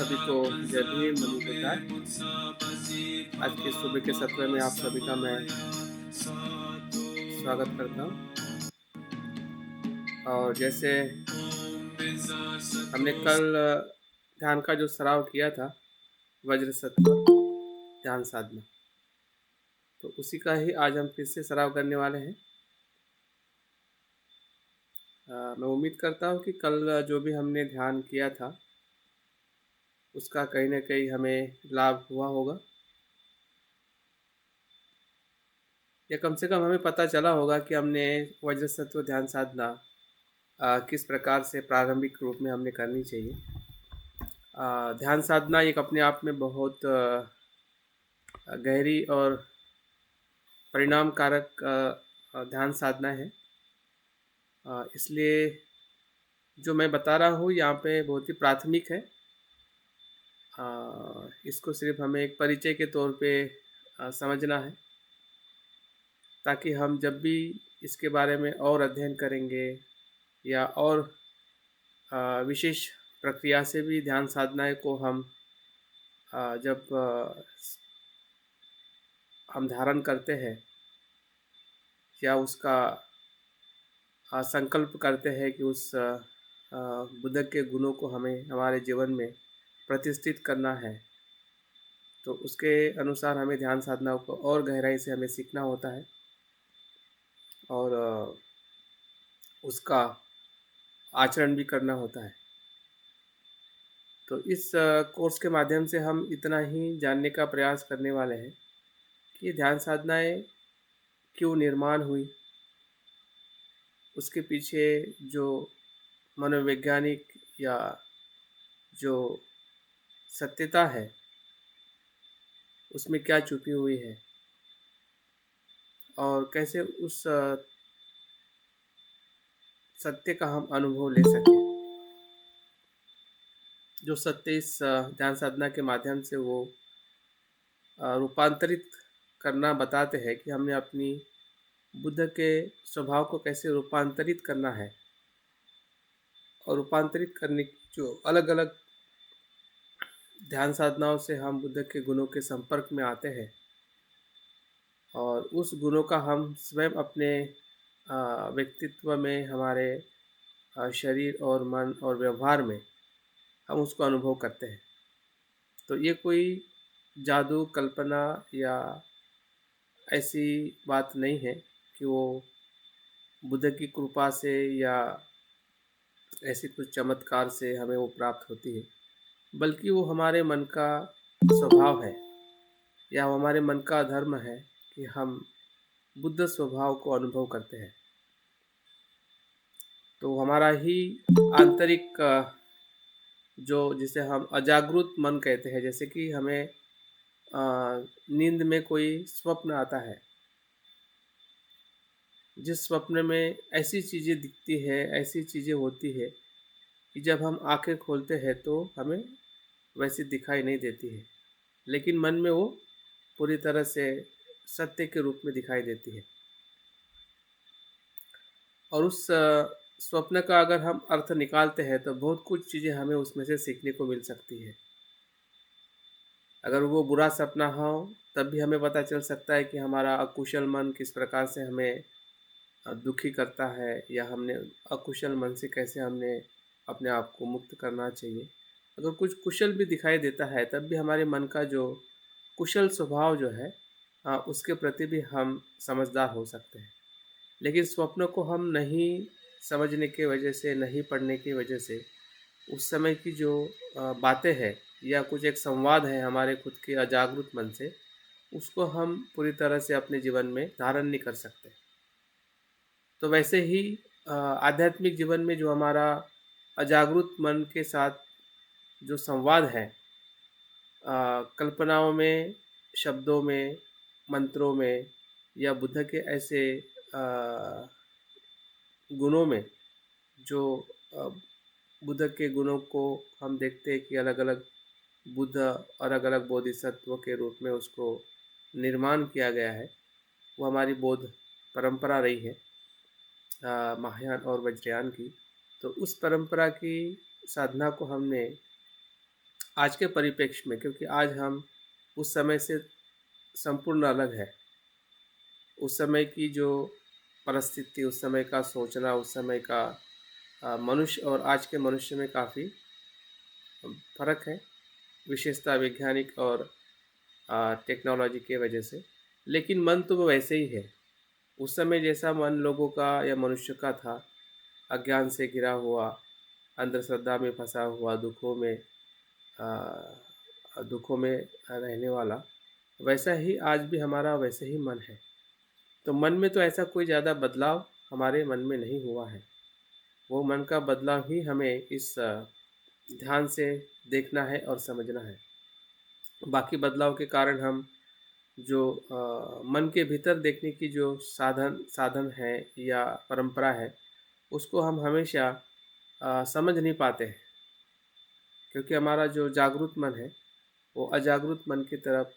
सभी को जय भीम, मनी प्रकाश। आज के सुबह के सत्र में आप सभी का मैं स्वागत करता हूँ। और जैसे हमने कल ध्यान का जो सराव किया था, वज्र सत्व ध्यान साधना, तो उसी का ही आज हम फिर से सराव करने वाले हैं। मैं उम्मीद करता हूँ कि कल जो भी हमने ध्यान किया था उसका कहीं ना कहीं हमें लाभ हुआ होगा, या कम से कम हमें पता चला होगा कि हमने वज्र सत्व ध्यान साधना किस प्रकार से प्रारंभिक रूप में हमने करनी चाहिए। ध्यान साधना एक अपने आप में बहुत गहरी और परिणाम कारक ध्यान साधना है। इसलिए जो मैं बता रहा हूँ यहाँ पे बहुत ही प्राथमिक है। इसको सिर्फ हमें एक परिचय के तौर पे समझना है, ताकि हम जब भी इसके बारे में और अध्ययन करेंगे या और विशेष प्रक्रिया से भी ध्यान साधना को हम जब हम धारण करते हैं या उसका संकल्प करते हैं कि उस बुद्ध के गुणों को हमें हमारे जीवन में प्रतिष्ठित करना है, तो उसके अनुसार हमें ध्यान साधना को और गहराई से हमें सीखना होता है और उसका आचरण भी करना होता है। तो इस कोर्स के माध्यम से हम इतना ही जानने का प्रयास करने वाले हैं कि ध्यान साधनाएं क्यों निर्माण हुई, उसके पीछे जो मनोवैज्ञानिक या जो सत्यता है उसमें क्या छुपी हुई है, और कैसे उस सत्य का हम अनुभव ले सकें। जो सत्य इस ध्यान साधना के माध्यम से वो रूपांतरित करना बताते हैं कि हमने अपनी बुद्ध के स्वभाव को कैसे रूपांतरित करना है, और रूपांतरित करने की जो अलग अलग ध्यान साधनाओं से हम बुद्ध के गुणों के संपर्क में आते हैं, और उस गुणों का हम स्वयं अपने व्यक्तित्व में, हमारे शरीर और मन और व्यवहार में हम उसको अनुभव करते हैं। तो ये कोई जादू, कल्पना या ऐसी बात नहीं है कि वो बुद्ध की कृपा से या ऐसे कुछ चमत्कार से हमें वो प्राप्त होती है, बल्कि वो हमारे मन का स्वभाव है या हमारे मन का धर्म है कि हम बुद्ध स्वभाव को अनुभव करते हैं। तो हमारा ही आंतरिक जो जिसे हम अजागृत मन कहते हैं, जैसे कि हमें नींद में कोई स्वप्न आता है, जिस स्वप्न में ऐसी चीज़ें दिखती है, ऐसी चीज़ें होती है कि जब हम आंखें खोलते हैं तो हमें वैसी दिखाई नहीं देती है, लेकिन मन में वो पूरी तरह से सत्य के रूप में दिखाई देती है। और उस स्वप्न का अगर हम अर्थ निकालते हैं तो बहुत कुछ चीज़ें हमें उसमें से सीखने को मिल सकती है। अगर वो बुरा सपना हो तब भी हमें पता चल सकता है कि हमारा अकुशल मन किस प्रकार से हमें दुखी करता है, या हमने अकुशल मन से कैसे हमने अपने आप को मुक्त करना चाहिए। अगर कुछ कुशल भी दिखाई देता है तब भी हमारे मन का जो कुशल स्वभाव जो है उसके प्रति भी हम समझदार हो सकते हैं। लेकिन स्वप्न को हम नहीं समझने की वजह से, नहीं पढ़ने की वजह से उस समय की जो बातें हैं या कुछ एक संवाद है हमारे खुद के अजागृत मन से, उसको हम पूरी तरह से अपने जीवन में धारण नहीं कर सकते। तो वैसे ही आध्यात्मिक जीवन में जो हमारा अजागृत मन के साथ जो संवाद है, कल्पनाओं में, शब्दों में, मंत्रों में या बुद्ध के ऐसे गुणों में, जो अ, बुद्ध के गुणों को हम देखते हैं कि अलग अलग बुद्ध अलग अलग बोधिसत्व के रूप में उसको निर्माण किया गया है, वो हमारी बौद्ध परंपरा रही है, महायान और वज्रयान की। तो उस परंपरा की साधना को हमने आज के परिप्रेक्ष्य में, क्योंकि आज हम उस समय से संपूर्ण अलग है। उस समय की जो परिस्थिति, उस समय का सोचना, उस समय का मनुष्य और आज के मनुष्य में काफ़ी फ़र्क है, विशेषता वैज्ञानिक और टेक्नोलॉजी की वजह से। लेकिन मन तो वो वैसे ही है। उस समय जैसा मन लोगों का या मनुष्य का था, अज्ञान से घिरा हुआ, अंधश्रद्धा में फंसा हुआ, दुखों में रहने वाला, वैसा ही आज भी हमारा वैसे ही मन है। तो मन में तो ऐसा कोई ज़्यादा बदलाव हमारे मन में नहीं हुआ है। वो मन का बदलाव ही हमें इस ध्यान से देखना है और समझना है। बाकी बदलाव के कारण हम जो मन के भीतर देखने की जो साधन साधन है या परंपरा है, उसको हम हमेशा समझ नहीं पाते हैं, क्योंकि हमारा जो जागरूक मन है वो अजागरूक मन की तरफ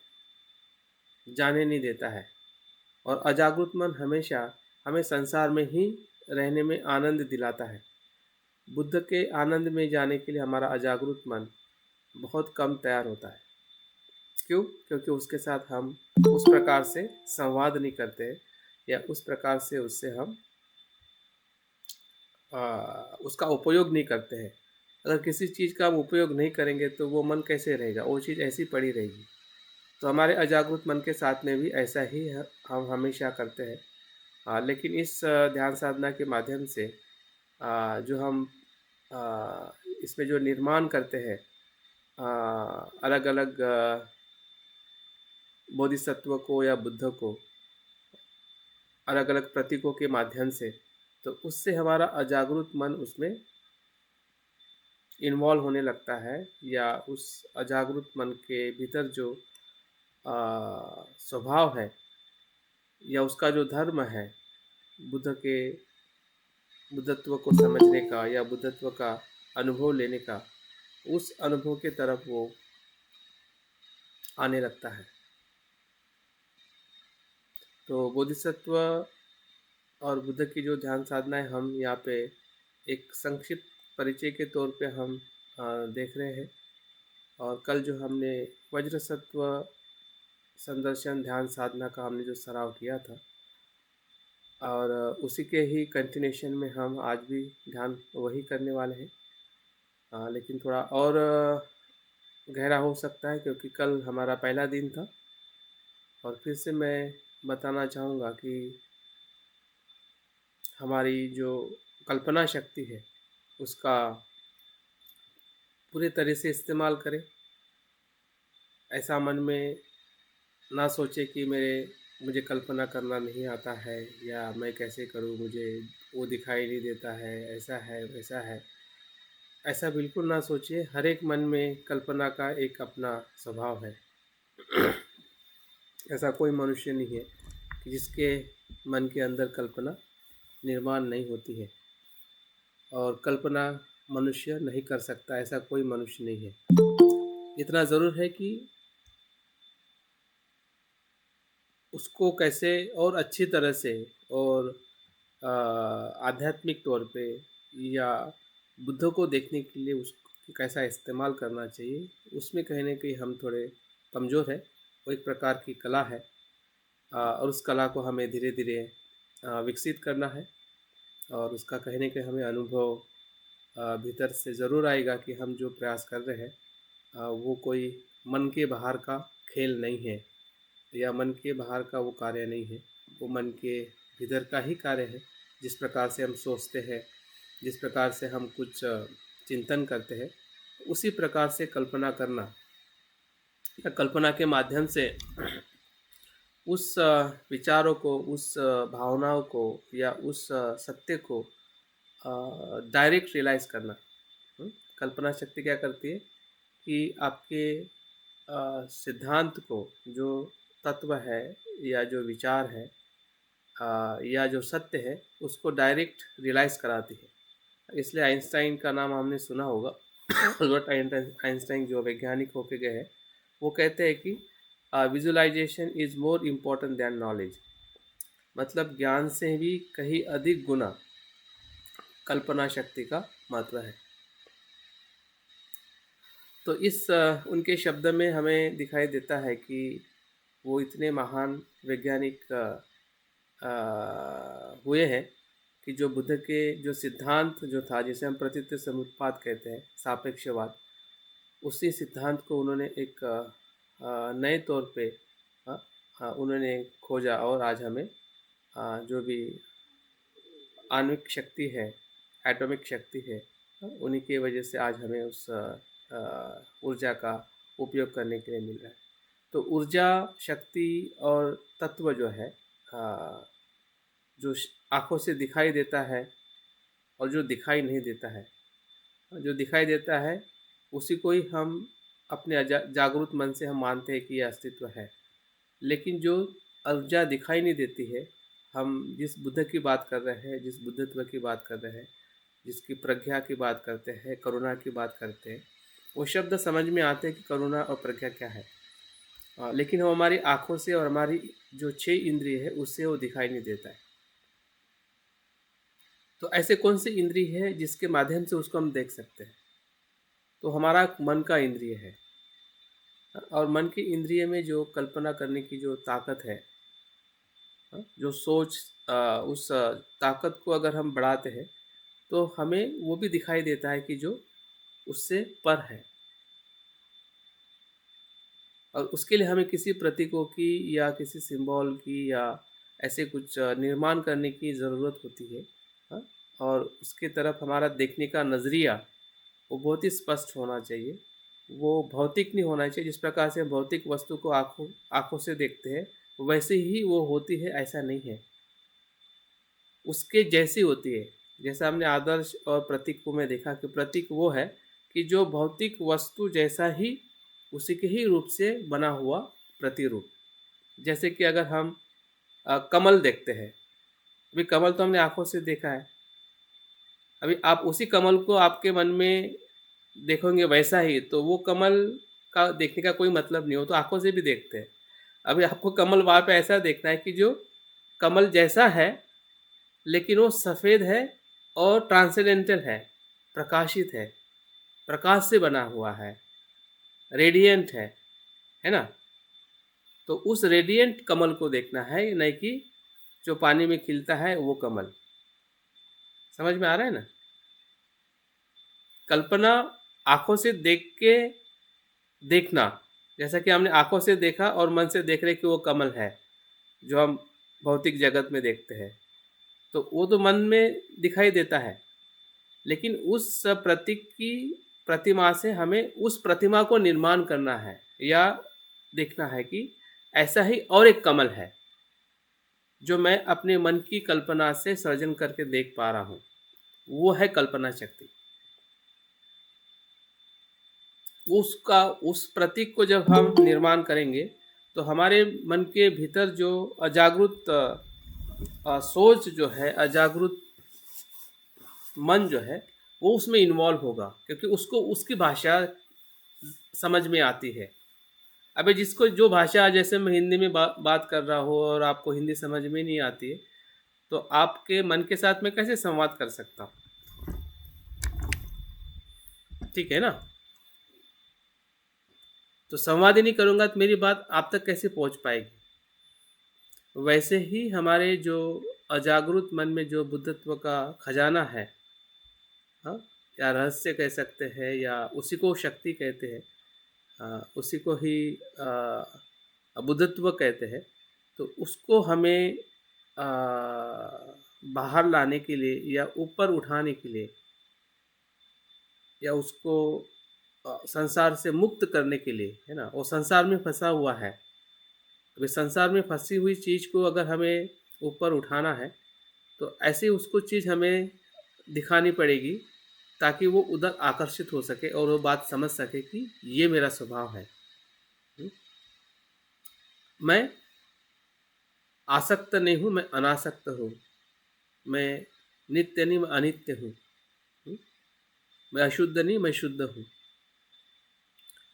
जाने नहीं देता है। और अजागरूक मन हमेशा हमें संसार में ही रहने में आनंद दिलाता है। बुद्ध के आनंद में जाने के लिए हमारा अजागरूक मन बहुत कम तैयार होता है। क्यों? क्योंकि उसके साथ हम उस प्रकार से संवाद नहीं करते हैं, या उस प्रकार से उससे हम उसका उपयोग नहीं करते हैं। अगर किसी चीज़ का हम उपयोग नहीं करेंगे तो वो मन कैसे रहेगा? वो चीज़ ऐसी पड़ी रहेगी। तो हमारे अजागरूक मन के साथ में भी ऐसा ही हम हमेशा करते हैं। लेकिन इस ध्यान साधना के माध्यम से जो हम इसमें जो निर्माण करते हैं, अलग अलग बोधिसत्व को या बुद्ध को अलग अलग प्रतीकों के माध्यम से, तो उससे हमारा अजागरूक मन उसमें इन्वॉल्व होने लगता है, या उस अजागरूक मन के भीतर जो स्वभाव है या उसका जो धर्म है, बुद्ध के बुद्धत्व को समझने का या बुद्धत्व का अनुभव लेने का, उस अनुभव के तरफ वो आने लगता है। तो बोधिसत्व और बुद्ध की जो ध्यान साधनाएं हम यहाँ पे एक संक्षिप्त परिचय के तौर पे हम देख रहे हैं। और कल जो हमने वज्रसत्व संदर्शन ध्यान साधना का हमने जो सराव किया था, और उसी के ही कंटिन्यूशन में हम आज भी ध्यान वही करने वाले हैं। लेकिन थोड़ा और गहरा हो सकता है, क्योंकि कल हमारा पहला दिन था। और फिर से मैं बताना चाहूँगा कि हमारी जो कल्पना शक्ति है उसका पूरे तरह से इस्तेमाल करें। ऐसा मन में ना सोचे कि मुझे कल्पना करना नहीं आता है, या मैं कैसे करूँ, मुझे वो दिखाई नहीं देता है, ऐसा है वैसा है। ऐसा बिल्कुल ना सोचिए। हर एक मन में कल्पना का एक अपना स्वभाव है। ऐसा कोई मनुष्य नहीं है कि जिसके मन के अंदर कल्पना निर्माण नहीं होती है, और कल्पना मनुष्य नहीं कर सकता, ऐसा कोई मनुष्य नहीं है। इतना ज़रूर है कि उसको कैसे और अच्छी तरह से और आध्यात्मिक तौर पे या बुद्ध को देखने के लिए उसको कैसा इस्तेमाल करना चाहिए, उसमें कहीं न कहीं हम थोड़े कमज़ोर हैं। वो एक प्रकार की कला है, और उस कला को हमें धीरे-धीरे विकसित करना है। और उसका कहीं न कहीं हमें अनुभव भीतर से ज़रूर आएगा कि हम जो प्रयास कर रहे हैं वो कोई मन के बाहर का खेल नहीं है, या मन के बाहर का वो कार्य नहीं है। वो मन के भीतर का ही कार्य है। जिस प्रकार से हम सोचते हैं, जिस प्रकार से हम कुछ चिंतन करते हैं, उसी प्रकार से कल्पना करना, या कल्पना के माध्यम से उस विचारों को, उस भावनाओं को, या उस सत्य को डायरेक्ट रियलाइज़ करना। कल्पना शक्ति क्या करती है कि आपके सिद्धांत को, जो तत्व है या जो विचार है या जो सत्य है, उसको डायरेक्ट रियलाइज़ कराती है। इसलिए आइंस्टाइन का नाम हमने सुना होगा। अल्बर्ट आइंस्टाइन जो वैज्ञानिक होके गए हैं, वो कहते हैं कि visualisation is more important than knowledge. मतलब ज्ञान से भी कहीं अधिक गुना कल्पना शक्ति का महत्व है। तो इस उनके शब्द में हमें दिखाई देता है कि वो इतने महान वैज्ञानिक हुए हैं कि जो बुद्ध के जो सिद्धांत जो था जिसे हम प्रतीत समुत्पाद कहते हैं सापेक्षवाद, उसी सिद्धांत को उन्होंने एक नए तौर पे उन्होंने खोजा और आज हमें जो भी आणविक शक्ति है, एटॉमिक शक्ति है, उन्हीं की वजह से आज हमें उस ऊर्जा का उपयोग करने के लिए मिल रहा है। तो ऊर्जा, शक्ति और तत्व जो है जो आँखों से दिखाई देता है और जो दिखाई नहीं देता है, जो दिखाई देता है उसी को ही हम अपने जागरूक मन से हम मानते हैं कि यह अस्तित्व है। लेकिन जो ऊर्जा दिखाई नहीं देती है, हम जिस बुद्ध की बात कर रहे हैं, जिस बुद्धत्व की बात कर रहे हैं, जिसकी प्रज्ञा की बात करते हैं, करुणा की बात करते हैं, वो शब्द समझ में आते हैं कि करुणा और प्रज्ञा क्या है। लेकिन वो हमारी आँखों से और हमारी जो 6 इंद्रिय है उससे वो दिखाई नहीं देता है। तो ऐसे कौन सी इंद्रिय है जिसके माध्यम से उसको हम देख सकते हैं? तो हमारा मन का इंद्रिय है। और मन के इंद्रिय में जो कल्पना करने की जो ताकत है, जो सोच, उस ताकत को अगर हम बढ़ाते हैं तो हमें वो भी दिखाई देता है कि जो उससे पर है। और उसके लिए हमें किसी प्रतीकों की या किसी सिंबल की या ऐसे कुछ निर्माण करने की ज़रूरत होती है। हाँ? और उसके तरफ हमारा देखने का नज़रिया वो बहुत ही स्पष्ट होना चाहिए। वो भौतिक नहीं होना चाहिए। जिस प्रकार से हम भौतिक वस्तु को आँखों से देखते हैं, वैसे ही वो होती है, ऐसा नहीं है। उसके जैसी होती है। जैसा हमने आदर्श और प्रतीक को में देखा कि प्रतीक वो है कि जो भौतिक वस्तु जैसा ही उसी के ही रूप से बना हुआ प्रतिरूप। जैसे कि अगर हम कमल देखते हैं, अभी कमल तो हमने आँखों से देखा है। अभी आप उसी कमल को आपके मन में देखोगे वैसा ही, तो वो कमल का देखने का कोई मतलब नहीं हो, तो आँखों से भी देखते हैं। अभी आपको कमल वहाँ पे ऐसा देखना है कि जो कमल जैसा है, लेकिन वो सफ़ेद है और ट्रांसेंडेंटल है, प्रकाशित है, प्रकाश से बना हुआ है, रेडिएंट है ना? तो उस रेडिएंट कमल को देखना है, नहीं कि जो पानी में खिलता है वो कमल। समझ में आ रहा है ना? कल्पना आँखों से देख के देखना, जैसा कि हमने आँखों से देखा और मन से देख रहे कि वो कमल है, जो हम भौतिक जगत में देखते हैं। तो वो तो मन में दिखाई देता है, लेकिन उस प्रतीक की प्रतिमा से हमें उस प्रतिमा को निर्माण करना है या देखना है कि ऐसा ही और एक कमल है, जो मैं अपने मन की कल्पना से सृजन करके देख पा रहा हूँ। वो है कल्पना शक्ति। उसका उस प्रतीक को जब हम निर्माण करेंगे तो हमारे मन के भीतर जो अजागृत सोच जो है, अजागृत मन जो है, वो उसमें इन्वॉल्व होगा, क्योंकि उसको उसकी भाषा समझ में आती है। अबे जिसको जो भाषा, जैसे मैं हिंदी में बात कर रहा हूँ और आपको हिंदी समझ में नहीं आती है, तो आपके मन के साथ मैं कैसे संवाद कर सकता हूँ? ठीक है ना? तो संवाद ही नहीं करूँगा तो मेरी बात आप तक कैसे पहुँच पाएगी? वैसे ही हमारे जो अजागृत मन में जो बुद्धत्व का खजाना है, हाँ, या रहस्य कह सकते हैं या उसी को शक्ति कहते हैं, उसी को ही बुद्धत्व कहते हैं। तो उसको हमें बाहर लाने के लिए या ऊपर उठाने के लिए या उसको संसार से मुक्त करने के लिए, है ना, वो संसार में फंसा हुआ है। अभी संसार में फंसी हुई चीज़ को अगर हमें ऊपर उठाना है तो ऐसी उसको चीज़ हमें दिखानी पड़ेगी, ताकि वो उधर आकर्षित हो सके और वो बात समझ सके कि ये मेरा स्वभाव है। मैं आसक्त नहीं हूँ, मैं अनासक्त हूँ। मैं नित्य नहीं, मैं अनित्य हूँ। मैं अशुद्ध नहीं, मैं शुद्ध हूँ।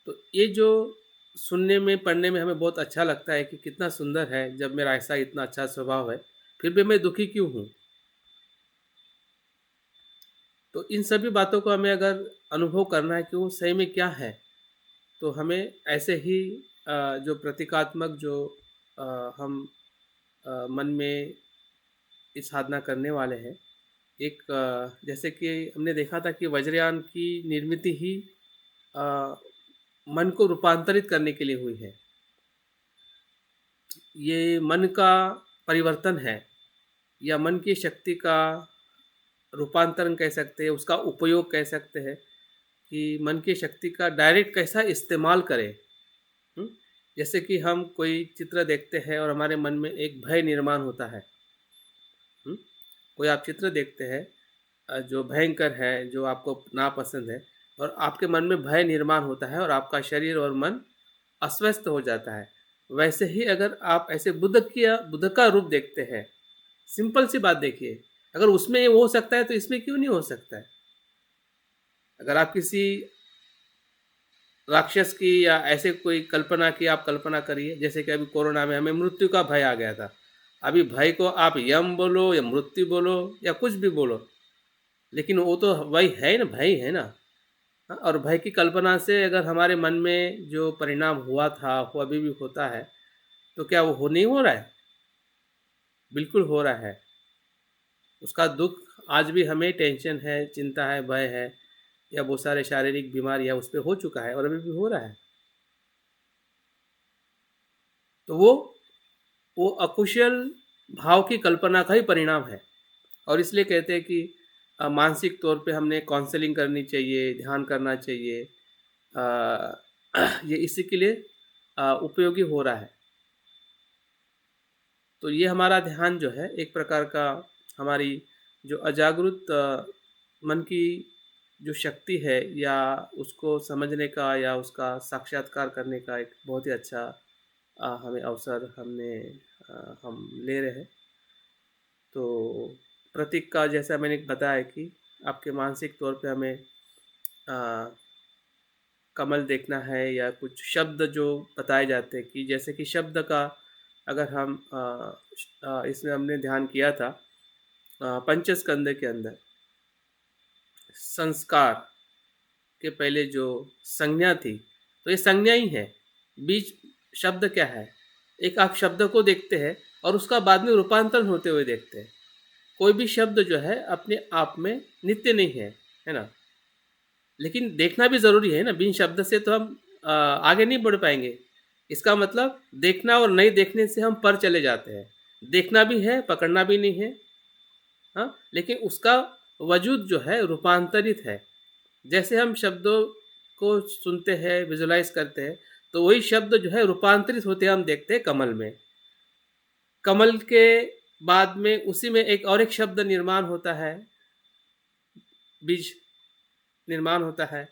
तो ये जो सुनने में, पढ़ने में हमें बहुत अच्छा लगता है कि कितना सुंदर है, जब मेरा ऐसा इतना अच्छा स्वभाव है, फिर भी मैं दुखी क्यों हूँ? तो इन सभी बातों को हमें अगर अनुभव करना है कि वो सही में क्या है, तो हमें ऐसे ही जो प्रतीकात्मक जो हम मन में इस साधना करने वाले हैं, एक जैसे कि हमने देखा था कि वज्रयान की निर्मित ही अ, मन को रूपांतरित करने के लिए हुई है। ये मन का परिवर्तन है या मन की शक्ति का रूपांतरण कह सकते हैं, उसका उपयोग कह सकते हैं कि मन की शक्ति का डायरेक्ट कैसा इस्तेमाल करें। हुँ? जैसे कि हम कोई चित्र देखते हैं और हमारे मन में एक भय निर्माण होता है। हुँ? कोई आप चित्र देखते हैं जो भयंकर है, जो आपको नापसंद है और आपके मन में भय निर्माण होता है और आपका शरीर और मन अस्वस्थ हो जाता है। वैसे ही अगर आप ऐसे बुद्ध का रूप देखते हैं, सिंपल सी बात देखिए, अगर उसमें ये हो सकता है तो इसमें क्यों नहीं हो सकता है? अगर आप किसी राक्षस की या ऐसे कोई कल्पना की आप कल्पना करिए, जैसे कि अभी कोरोना में हमें मृत्यु का भय आ गया था। अभी भय को आप यम बोलो या मृत्यु बोलो या कुछ भी बोलो, लेकिन वो तो वही है ना, भय है ना। हाँ, और भय की कल्पना से अगर हमारे मन में जो परिणाम हुआ था, वो अभी भी होता है, तो क्या वो नहीं हो रहा है? बिल्कुल हो रहा है। उसका दुःख आज भी हमें टेंशन है, चिंता है, भय है या बहुत सारे शारीरिक बीमारियाँ उस पे हो चुका है और अभी भी हो रहा है। तो वो अकुशल भाव की कल्पना का ही परिणाम है और इसलिए कहते हैं कि मानसिक तौर पे हमने काउंसलिंग करनी चाहिए, ध्यान करना चाहिए। अ, ये इसी के लिए उपयोगी हो रहा है। तो ये हमारा ध्यान जो है एक प्रकार का हमारी जो अजागृत मन की जो शक्ति है या उसको समझने का या उसका साक्षात्कार करने का एक बहुत ही अच्छा हमें अवसर हम ले रहे हैं। तो प्रतीक का जैसा मैंने बताया कि आपके मानसिक तौर पे हमें अ, कमल देखना है या कुछ शब्द जो बताए जाते हैं कि जैसे कि शब्द का अगर हम इसमें हमने ध्यान किया था पंचस्कंद के अंदर संस्कार के पहले जो संज्ञा थी, तो ये संज्ञा ही है। बीज शब्द क्या है? एक आप शब्द को देखते हैं और उसका बाद में रूपांतरण होते हुए देखते हैं। कोई भी शब्द जो है अपने आप में नित्य नहीं है ना? लेकिन देखना भी ज़रूरी है ना, बिन शब्द से तो हम आगे नहीं बढ़ पाएँगे। इसका मतलब देखना और नहीं देखने से हम पर चले जाते हैं। देखना भी है, पकड़ना भी नहीं है, हाँ? लेकिन उसका वजूद जो है रूपांतरित है। जैसे हम शब्दों को सुनते हैं, विजुअलाइज़ करते हैं, तो वही शब्द जो है रूपांतरित होते हम देखते हैं कमल में। कमल के बाद में उसी में एक और एक शब्द निर्माण होता है, बीज निर्माण होता है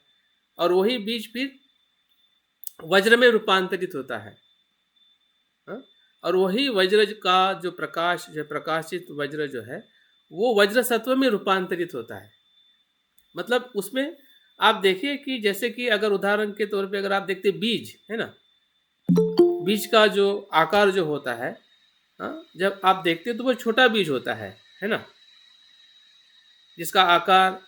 और वही बीज फिर वज्र में रूपांतरित होता है, हाँ? और वही वज्र का जो प्रकाशित वज्र जो है, वो वज्र सत्व में रूपांतरित होता है। मतलब उसमें आप देखिए कि जैसे कि अगर उदाहरण के तौर पे अगर आप देखते बीज, है ना? बीज का जो आकार जो होता है, हाँ? जब आप देखते हैं तो वो छोटा बीज होता है ना? जिसका आकार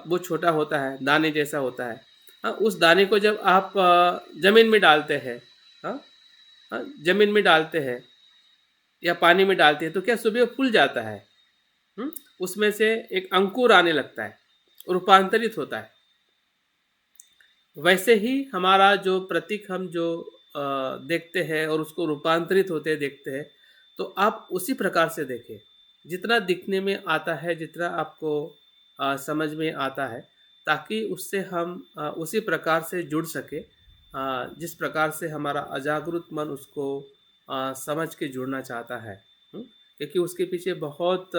वो छोटा होता है, दाने जैसा होता है। हाँ, उस दाने को जब आप ज़मीन में डालते हैं, हाँ? हाँ, ज़मीन में डालते हैं या पानी में डालते हैं तो क्या सुबह फूल जाता है। हुँ? उसमें से एक अंकुर आने लगता है, रूपांतरित होता है। वैसे ही हमारा जो प्रतीक हम जो देखते हैं और उसको रूपांतरित होते देखते हैं, तो आप उसी प्रकार से देखें। जितना दिखने में आता है, जितना आपको समझ में आता है, ताकि उससे हम उसी प्रकार से जुड़ सकें जिस प्रकार से हमारा अजागृत मन उसको समझ के जुड़ना चाहता है। हुँ? क्योंकि उसके पीछे बहुत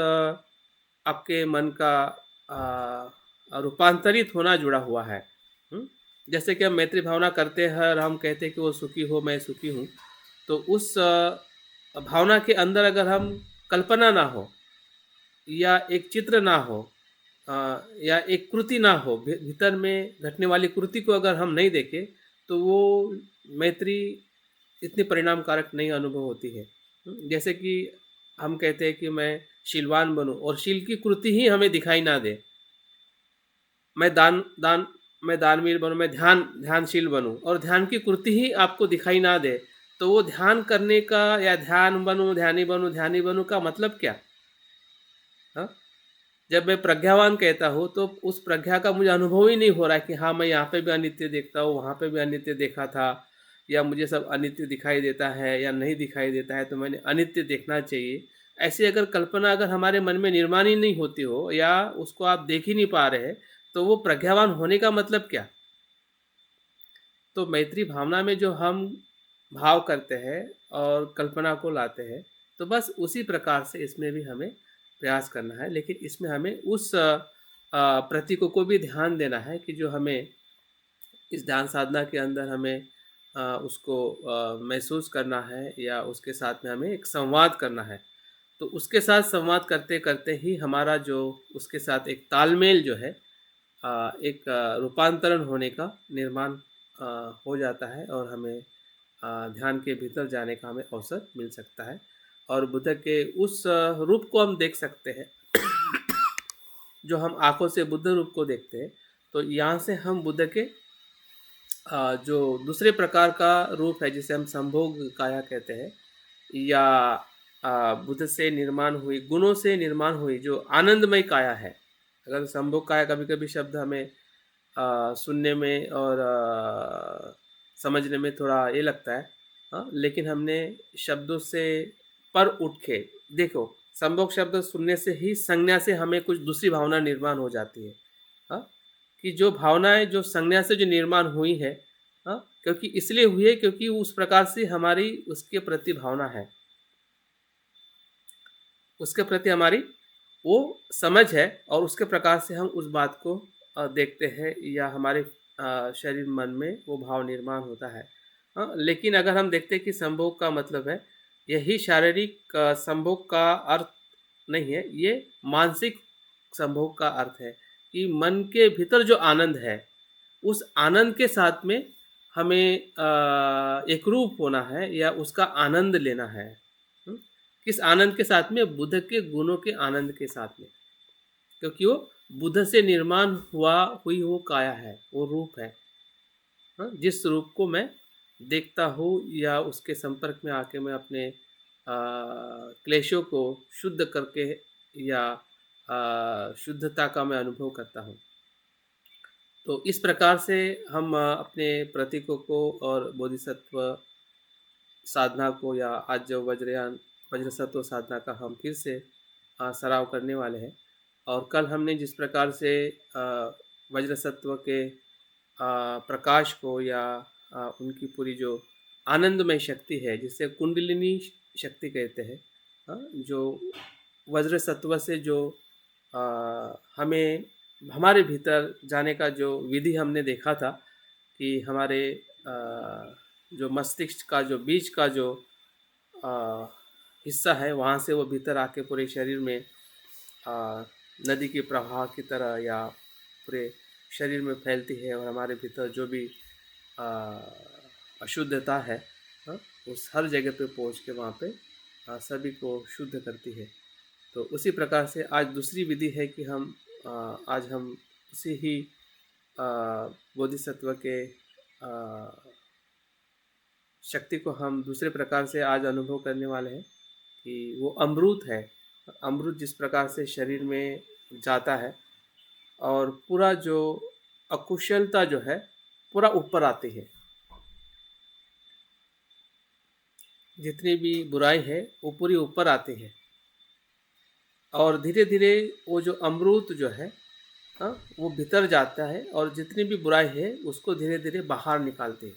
आपके मन का रूपांतरित होना जुड़ा हुआ है। हुँ? जैसे कि हम मैत्री भावना करते हैं और हम कहते हैं कि वो सुखी हो, मैं सुखी हूँ। तो उस भावना के अंदर अगर हम कल्पना ना हो या एक चित्र ना हो या एक कृति ना हो, भीतर में घटने वाली कृति को अगर हम नहीं देखें, तो वो मैत्री इतनी परिणामकारक नहीं अनुभव होती है। जैसे कि हम कहते हैं कि मैं शीलवान बनूँ और शील की कृति ही हमें दिखाई ना दे। मैं दान दान मैं दानवीर बनूँ, मैं ध्यानशील बनूँ और ध्यान की कृति ही आपको दिखाई ना दे, तो वो ध्यान करने का या ध्यानी बनूँ का मतलब क्या? हाँ? जब मैं प्रज्ञावान कहता हूँ, तो उस प्रज्ञा का मुझे अनुभव ही नहीं हो रहा है कि हाँ, मैं यहाँ पे भी अनित्य देखता हूँ, वहाँ पे भी अनित्य देखा था या मुझे सब अनित्य दिखाई देता है या नहीं दिखाई देता है, तो मैंने अनित्य देखना चाहिए। ऐसी अगर कल्पना अगर हमारे मन में निर्माण ही नहीं होती हो या उसको आप देख ही नहीं पा रहे हैं, तो वो प्रज्ञावान होने का मतलब क्या? तो मैत्री भावना में जो हम भाव करते हैं और कल्पना को लाते हैं, तो बस उसी प्रकार से इसमें भी हमें प्रयास करना है। लेकिन इसमें हमें उस प्रतीकों को भी ध्यान देना है कि जो हमें इस ध्यान साधना के अंदर हमें उसको महसूस करना है या उसके साथ में हमें एक संवाद करना है। तो उसके साथ संवाद करते-करते ही हमारा जो उसके साथ एक तालमेल जो है एक रूपांतरण होने का निर्माण हो जाता है और हमें ध्यान के भीतर जाने का हमें अवसर मिल सकता है और बुद्ध के उस रूप को हम देख सकते हैं जो हम आंखों से बुद्ध रूप को देखते हैं। तो यहाँ से हम बुद्ध के जो दूसरे प्रकार का रूप है जिसे हम संभोग काया कहते हैं या बुद्ध से निर्माण हुई गुणों से निर्माण हुई जो आनंदमय काया है। अगर संभोग काया कभी-कभी शब्द हमें सुनने में और समझने में थोड़ा ये लगता है, हाँ, लेकिन हमने शब्दों से पर उठ के देखो, संभोग शब्द सुनने से ही संज्ञा से हमें कुछ दूसरी भावना निर्माण हो जाती है, हाँ, कि जो भावनाएं जो संज्ञा से जो निर्माण हुई है, हाँ, क्योंकि इसलिए हुई है क्योंकि उस प्रकार से हमारी उसके प्रति भावना है, उसके प्रति हमारी वो समझ है और उसके प्रकार से हम उस बात को देखते हैं या हमारे शरीर मन में वो भाव निर्माण होता है। हाँ, लेकिन अगर हम देखते हैं कि संभोग का मतलब है, यही शारीरिक संभोग का अर्थ नहीं है, ये मानसिक संभोग का अर्थ है कि मन के भीतर जो आनंद है, उस आनंद के साथ में हमें एकरूप होना है या उसका आनंद लेना है। हुँ? किस आनंद के साथ में? बुद्ध के गुणों के आनंद के साथ में। क्योंकि वो बुद्ध से निर्माण हुई वो काया है, वो रूप है। हाँ? जिस रूप को मैं देखता हूँ या उसके संपर्क में आके मैं अपने क्लेशों को शुद्ध करके या शुद्धता का मैं अनुभव करता हूँ। तो इस प्रकार से हम अपने प्रतीकों को और बोधिसत्व साधना को या आज जो वज्रसत्व साधना का हम फिर से सराव करने वाले हैं और कल हमने जिस प्रकार से वज्रसत्व के प्रकाश को या उनकी पूरी जो आनंदमय शक्ति है जिसे कुंडलिनी शक्ति कहते हैं, जो वज्रसत्व से जो हमें हमारे भीतर जाने का जो विधि हमने देखा था कि हमारे जो मस्तिष्क का जो बीच का जो अ, हिस्सा है वहाँ से वो भीतर आके पूरे शरीर में नदी के प्रवाह की तरह या पूरे शरीर में फैलती है और हमारे भीतर जो भी अ, अशुद्धता है, हाँ, उस हर जगह पे पहुँच के वहाँ पे सभी को शुद्ध करती है। तो उसी प्रकार से आज दूसरी विधि है कि आज हम उसी ही बोधिसत्व के शक्ति को हम दूसरे प्रकार से आज अनुभव करने वाले हैं कि वो अमृत है। अमृत जिस प्रकार से शरीर में जाता है और पूरा जो अकुशलता जो है पूरा ऊपर आती है, जितनी भी बुराई है वो पूरी ऊपर आती है और धीरे धीरे वो जो अमृत जो है, हाँ, वो भीतर जाता है और जितनी भी बुराई है उसको धीरे धीरे बाहर निकालते हैं।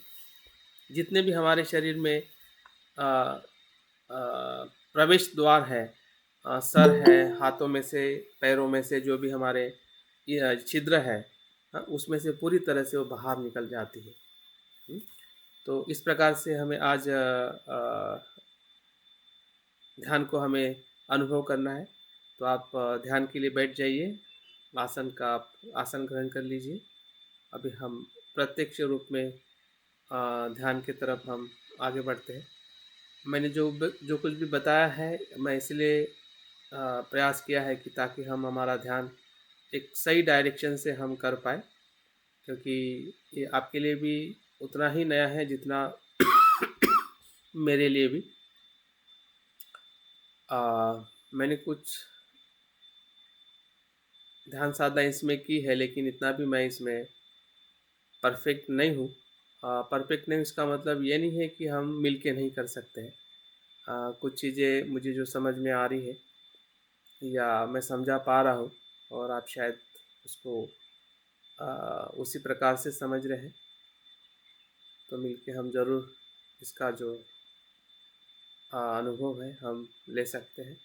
जितने भी हमारे शरीर में अ, प्रवेश द्वार है, सर है, हाथों में से पैरों में से जो भी हमारे ये छिद्र है, हाँ, उसमें से पूरी तरह से वो बाहर निकल जाती है। हुँ? तो इस प्रकार से हमें आज ध्यान को हमें अनुभव करना है। तो आप ध्यान के लिए बैठ जाइए, आप आसन ग्रहण कर लीजिए। अभी हम प्रत्यक्ष रूप में ध्यान की तरफ हम आगे बढ़ते हैं। मैंने जो कुछ भी बताया है मैं इसलिए प्रयास किया है कि ताकि हम हमारा ध्यान एक सही डायरेक्शन से हम कर पाएँ, क्योंकि ये आपके लिए भी उतना ही नया है जितना मेरे लिए भी। मैंने कुछ ध्यान साधना इसमें की है, लेकिन इतना भी मैं इसमें परफेक्ट नहीं हूँ। परफेक्ट नहीं इसका मतलब ये नहीं है कि हम मिल के नहीं कर सकते हैं। कुछ चीज़ें मुझे जो समझ में आ रही है या मैं समझा पा रहा हूँ, और आप शायद उसको उसी प्रकार से समझ रहे हैं, तो मिलके हम ज़रूर इसका जो अनुभव है हम ले सकते हैं।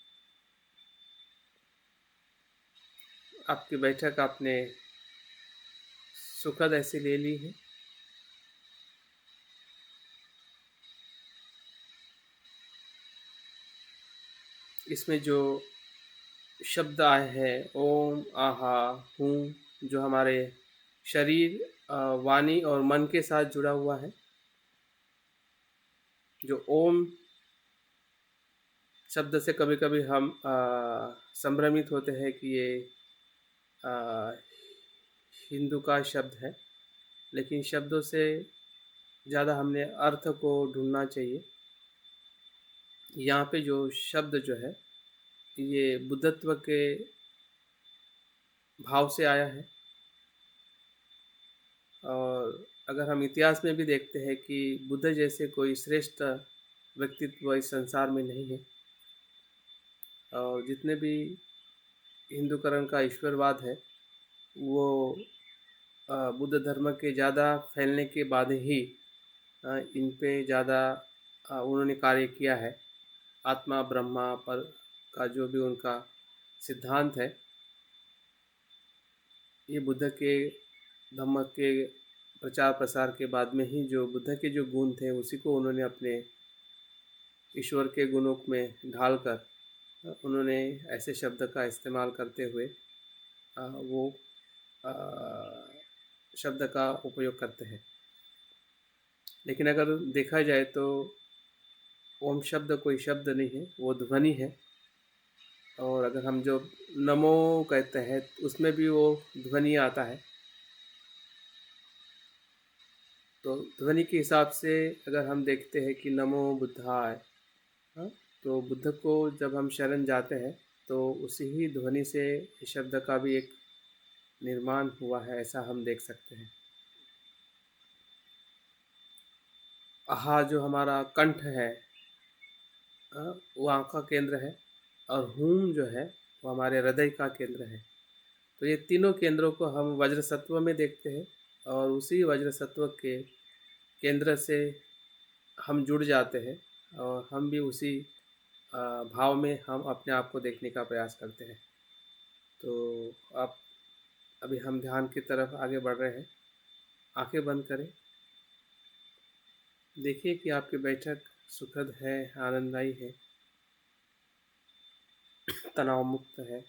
आपकी बैठक आपने सुखद ऐसी ले ली है। इसमें जो शब्द आए हैं ओम, आहा, हूँ, जो हमारे शरीर, वाणी और मन के साथ जुड़ा हुआ है। जो ओम शब्द से कभी-कभी हम संभ्रमित होते हैं कि ये अ, हिंदू का शब्द है, लेकिन शब्दों से ज़्यादा हमने अर्थ को ढूँढना चाहिए। यहाँ पे जो शब्द जो है, ये बुद्धत्व के भाव से आया है। और अगर हम इतिहास में भी देखते हैं कि बुद्ध जैसे कोई श्रेष्ठ व्यक्तित्व इस संसार में नहीं है। और जितने भी हिंदूकरण का ईश्वरवाद है, वो बुद्ध धर्म के ज़्यादा फैलने के बाद ही इन पे ज़्यादा उन्होंने कार्य किया है। आत्मा ब्रह्मा पर का जो भी उनका सिद्धांत है, ये बुद्ध के धम्म के प्रचार प्रसार के बाद में ही जो बुद्ध के जो गुण थे उसी को उन्होंने अपने ईश्वर के गुणों में ढालकर उन्होंने ऐसे शब्द का इस्तेमाल करते हुए वो अ, शब्द का उपयोग करते हैं। लेकिन अगर देखा जाए तो ओम शब्द कोई शब्द नहीं है, वो ध्वनि है। और अगर हम जो नमो कहते हैं उसमें भी वो ध्वनि आता है। तो ध्वनि के हिसाब से अगर हम देखते हैं कि नमो बुद्धाय, हाँ, तो बुद्ध को जब हम शरण जाते हैं तो उसी ही ध्वनि से इस शब्द का भी एक निर्माण हुआ है, ऐसा हम देख सकते हैं। आहा जो हमारा कंठ है, वो आँख का केंद्र है। और हूम जो है वो हमारे हृदय का केंद्र है। तो ये तीनों केंद्रों को हम वज्र सत्व में देखते हैं, और उसी वज्र सत्व के केंद्र से हम जुड़ जाते हैं, और हम भी उसी भाव में हम अपने आप को देखने का प्रयास करते हैं। तो आप अभी हम ध्यान की तरफ आगे बढ़ रहे हैं। आंखें बंद करें। देखिए कि आपकी बैठक सुखद है, आनंददायी है, तनाव मुक्त है।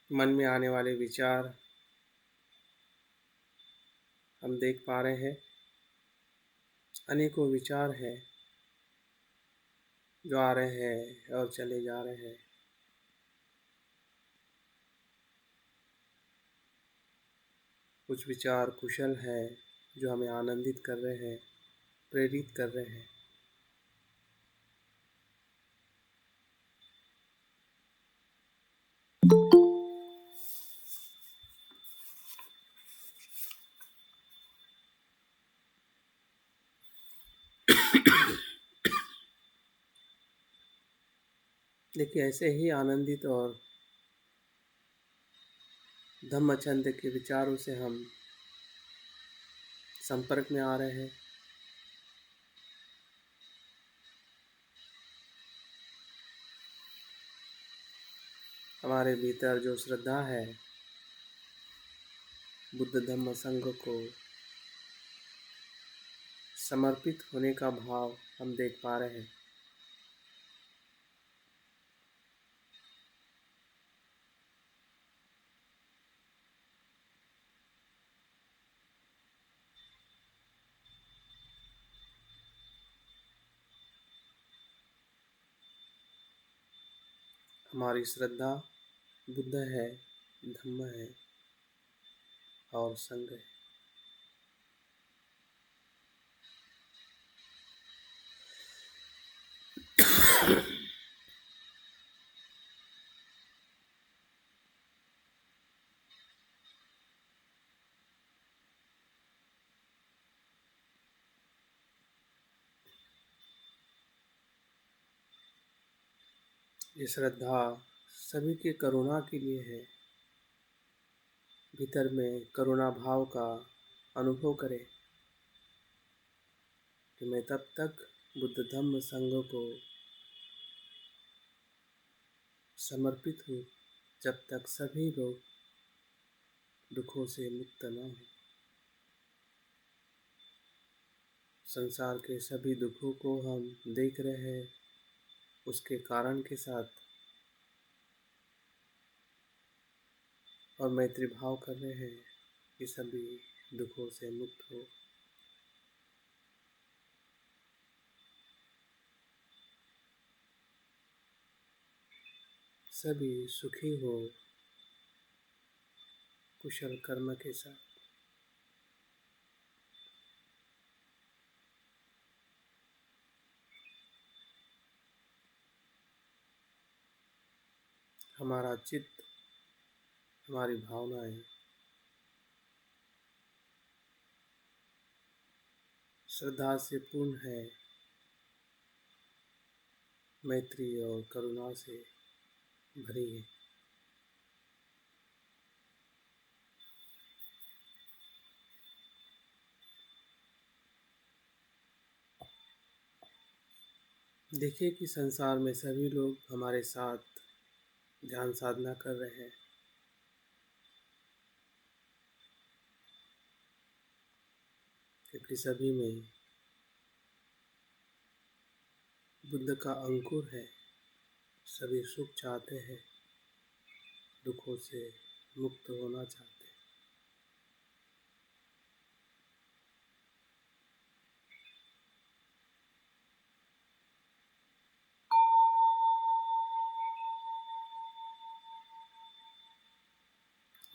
मन में आने वाले विचार हम देख पा रहे हैं। अनेकों विचार हैं जो आ रहे हैं और चले जा रहे हैं। कुछ विचार कुशल है जो हमें आनंदित कर रहे हैं, प्रेरित कर रहे हैं। देखिए, ऐसे ही आनंदित और धम्मचंद के विचारों से हम संपर्क में आ रहे हैं। हमारे भीतर जो श्रद्धा है बुद्ध धम्म संघ को समर्पित होने का भाव हम देख पा रहे हैं। हमारी श्रद्धा बुद्ध है, धम्म है और संघ है। ये श्रद्धा सभी के करुणा के लिए है। भीतर में करुणा भाव का अनुभव करें कि मैं तब तक बुद्ध धम्म संघ को समर्पित हूँ जब तक सभी लोग दुखों से मुक्त न हो। संसार के सभी दुखों को हम देख रहे हैं, उसके कारण के साथ, और मैत्री भाव कर रहे हैं कि सभी दुखों से मुक्त हो। सभी सुखी हो कुशल कर्म के साथ। हमारा चित्त, हमारी भावनाएं श्रद्धा से पूर्ण है, मैत्री और करुणा से भरी है। देखिए कि संसार में सभी लोग हमारे साथ ध्यान साधना कर रहे हैं। क्योंकि सभी में बुद्ध का अंकुर है। सभी सुख चाहते हैं, दुखों से मुक्त होना चाहते हैं।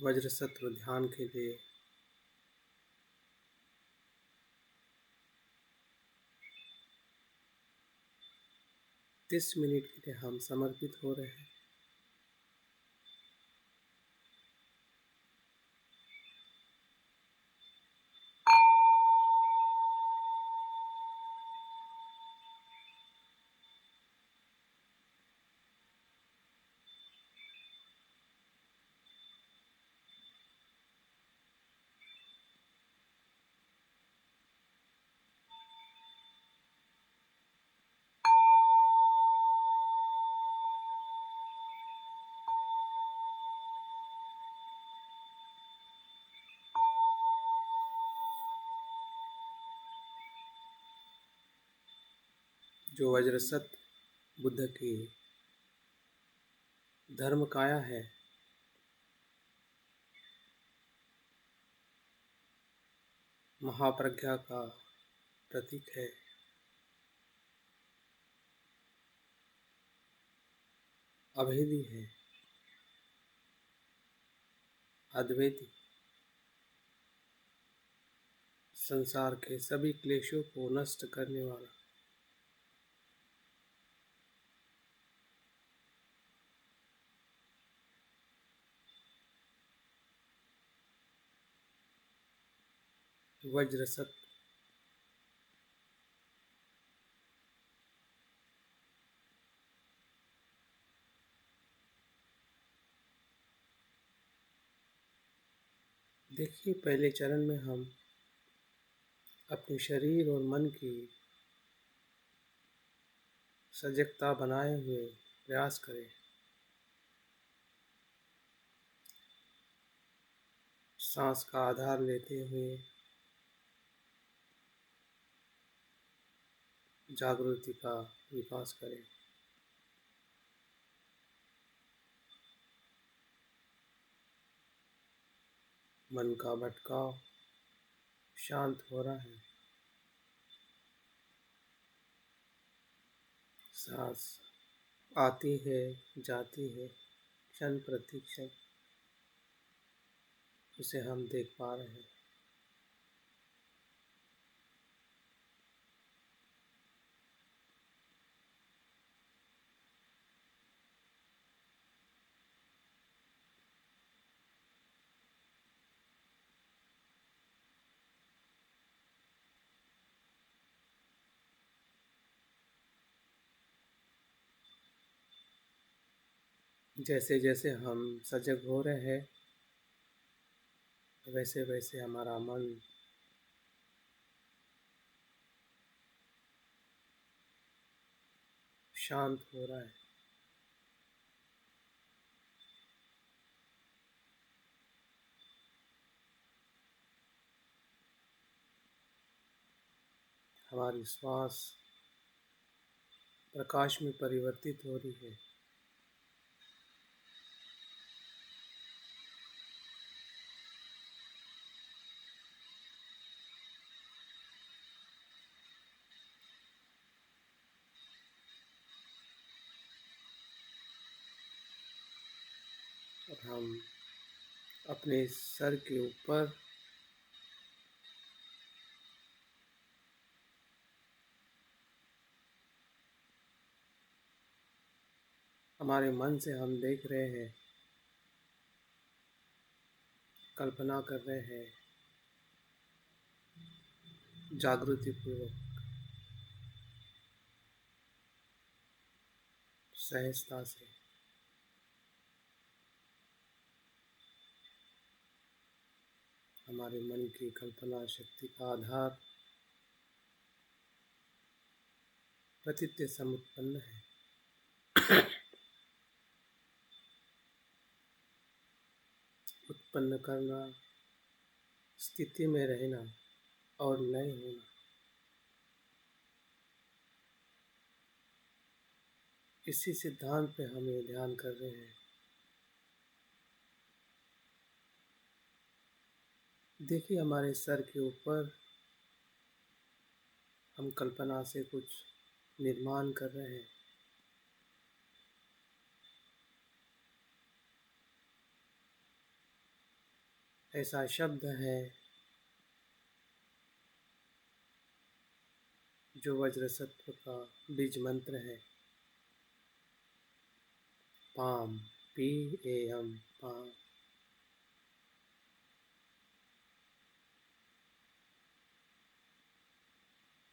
वज्र सत्र ध्यान के लिए 30 मिनट के लिए हम समर्पित हो रहे हैं। जो वज्र सत्र बुद्ध की धर्म काया है, महाप्रज्ञा का प्रतीक है, अभेदी है, अद्वैती, संसार के सभी क्लेशों को नष्ट करने वाला, वज्र सत्र देखिए, पहले चरण में हम अपने शरीर और मन की सजगता बनाए हुए प्रयास करें। सांस का आधार लेते हुए जागृति का विकास करें। मन का भटकाव शांत हो रहा है। सांस आती है, जाती है, क्षण प्रति क्षण उसे हम देख पा रहे हैं। जैसे जैसे हम सजग हो रहे हैं, वैसे वैसे हमारा मन शांत हो रहा है। हमारी श्वास प्रकाश में परिवर्तित हो रही है। और हम अपने सर के ऊपर हमारे मन से हम देख रहे हैं, कल्पना कर रहे हैं जागृति पूर्वक, सहजता से। हमारे मन की कल्पना शक्ति का आधार प्रतित्य समुत्पन्न है। उत्पन्न करना, स्थिति में रहना और नहीं होना, इसी सिद्धांत पे हम ये ध्यान कर रहे हैं। देखिए, हमारे सर के ऊपर हम कल्पना से कुछ निर्माण कर रहे हैं। ऐसा शब्द है जो वज्र सत्व का बीज मंत्र है। Palm, PAM, palm.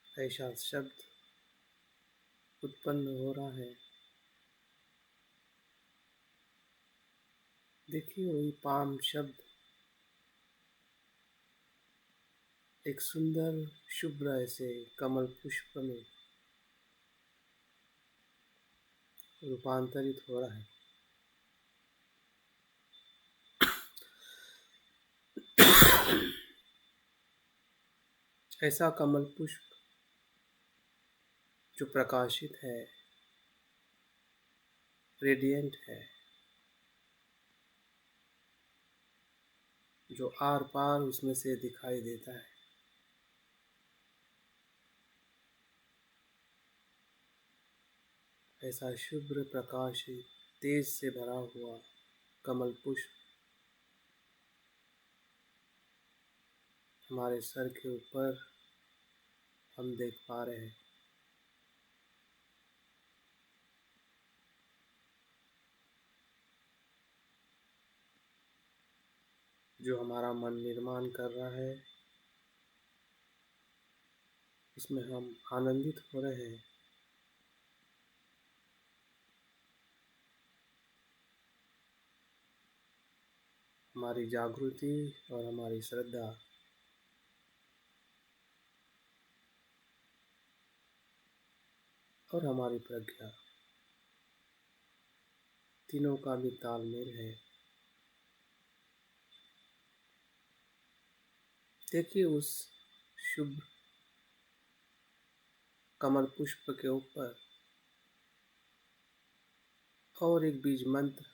ऐसा शब्द उत्पन्न हो रहा है। देखिए, वही पाम शब्द एक सुंदर शुभ्र ऐसे कमल पुष्प में रूपांतरित हो रहा है। ऐसा कमल पुष्प जो प्रकाशित है, रेडिएंट है, जो आर पार उसमें से दिखाई देता है। ऐसा शुभ्र प्रकाशित तेज से भरा हुआ कमल पुष्प हमारे सर के ऊपर हम देख पा रहे हैं। जो हमारा मन निर्माण कर रहा है, उसमें हम आनंदित हो रहे हैं। हमारी जागृति और हमारी श्रद्धा और हमारी प्रज्ञा तीनों का भी तालमेल है। देखिए, उस शुभ कमल पुष्प के ऊपर और एक बीज मंत्र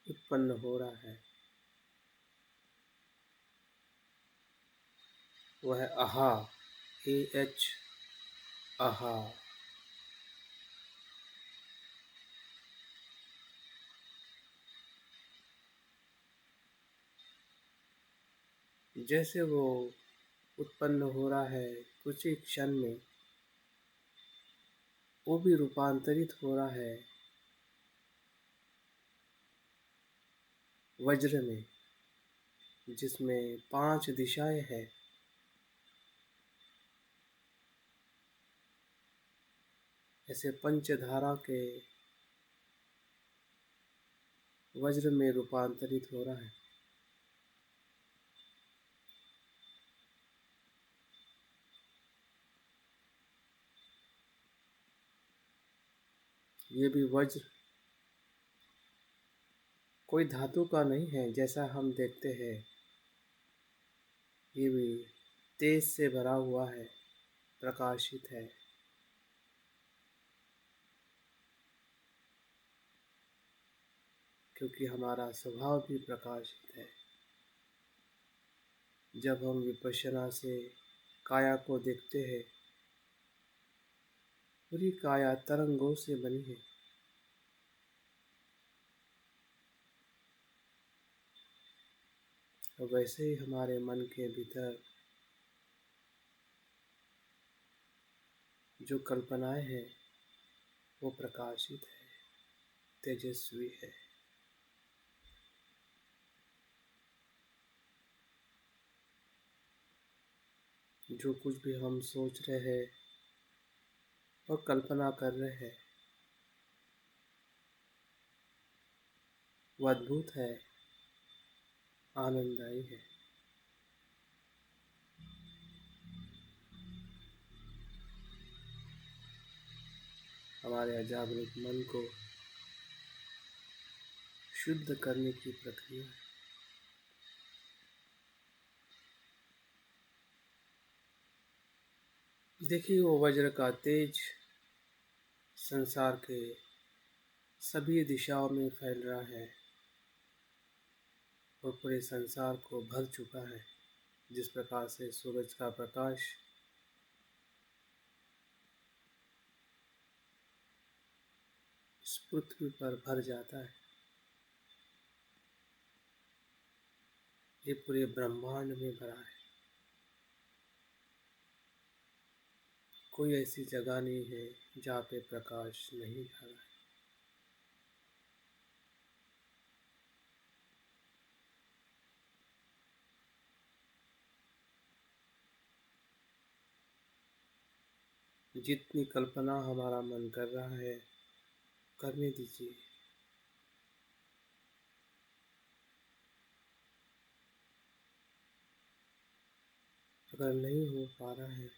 उत्पन्न हो रहा है। वह आहा, AH, आहा। जैसे वो उत्पन्न हो रहा है, कुछ ही क्षण में वो भी रूपांतरित हो रहा है वज्र में, जिसमें 5 दिशाएं हैं। ऐसे पंचधारा के वज्र में रूपांतरित हो रहा है। ये भी वज्र कोई धातु का नहीं है जैसा हम देखते हैं। ये भी तेज से भरा हुआ है, प्रकाशित है। क्योंकि हमारा स्वभाव भी प्रकाशित है। जब हम विपश्यना से काया को देखते हैं, पूरी काया तरंगों से बनी है। और वैसे ही हमारे मन के भीतर जो कल्पनाएं हैं वो प्रकाशित है, तेजस्वी है। जो कुछ भी हम सोच रहे हैं और कल्पना कर रहे हैं वो अद्भुत है, आनंददायी है। हमारे अजागरूक मन को शुद्ध करने की प्रक्रिया है। देखिए, वो वज्र का तेज संसार के सभी दिशाओं में फैल रहा है और पूरे संसार को भर चुका है। जिस प्रकार से सूरज का प्रकाश इस पृथ्वी पर भर जाता है, ये पूरे ब्रह्मांड में भरा है। कोई ऐसी जगह नहीं है जहाँ पे प्रकाश नहीं जा रहा है। जितनी कल्पना हमारा मन कर रहा है, करने दीजिए। अगर नहीं हो पा रहा है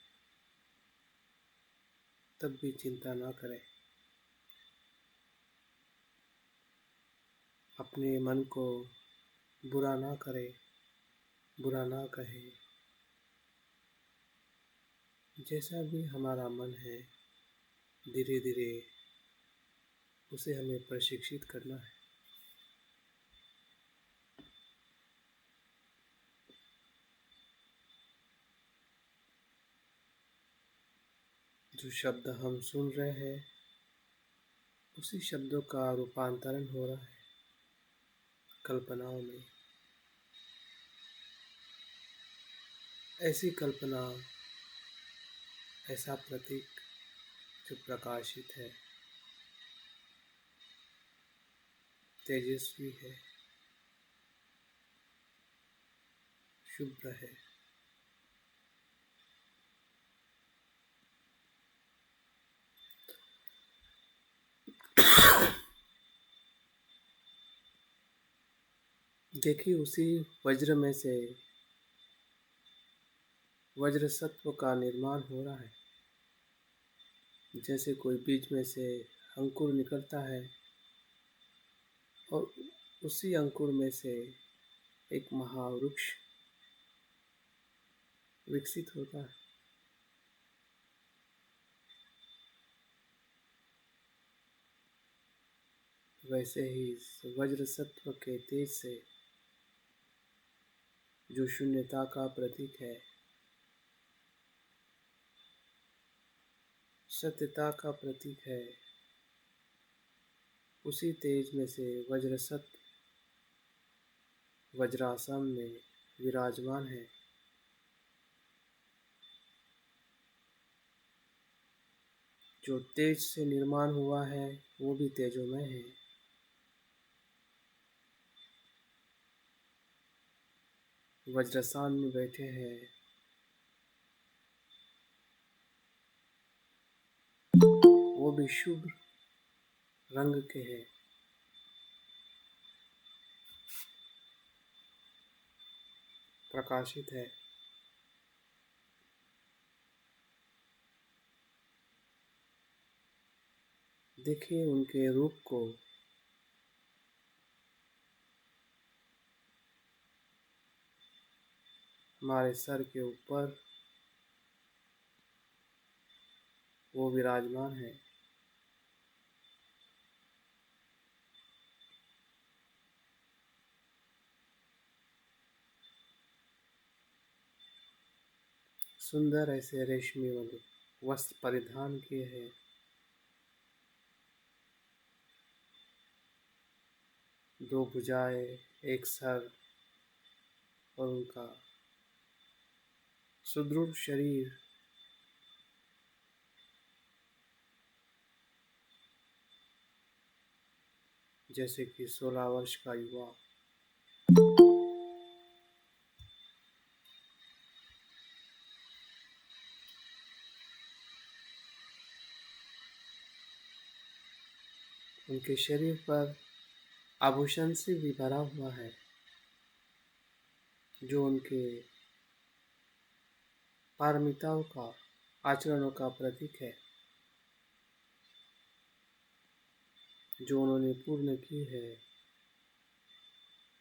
तब भी चिंता ना करें। अपने मन को बुरा ना करें, बुरा ना कहें। जैसा भी हमारा मन है, धीरे धीरे उसे हमें प्रशिक्षित करना है। जो शब्द हम सुन रहे हैं उसी शब्दों का रूपांतरण हो रहा है कल्पनाओं में। ऐसी कल्पना, ऐसा प्रतीक जो प्रकाशित है, तेजस्वी है, शुभ्र है। देखिए, उसी वज्र में से वज्र सत्व का निर्माण हो रहा है। जैसे कोई बीज में से अंकुर निकलता है और उसी अंकुर में से एक महावृक्ष विकसित होता है। वैसे ही इस वज्र सत्व के तेज से, जो शून्यता का प्रतीक है, सत्यता का प्रतीक है, उसी तेज में से वज्र सत्व वज्रासन में विराजमान है। जो तेज से निर्माण हुआ है वो भी तेजोमय है। वज्रासन में बैठे हैं, वो भी शुभ रंग के हैं। प्रकाशित है। देखिए उनके रूप को। हमारे सर के ऊपर वो विराजमान है। सुंदर ऐसे रेशमी वाले वस्त्र परिधान किए हैं। दो भुजाएं, एक सर और उनका सुदृढ़ शरीर, जैसे कि 16 वर्ष का युवा। उनके शरीर पर आभूषण से भी भरा हुआ है, जो उनके पारमिताओं का, आचरणों का प्रतीक है, जो उन्होंने पूर्ण की है।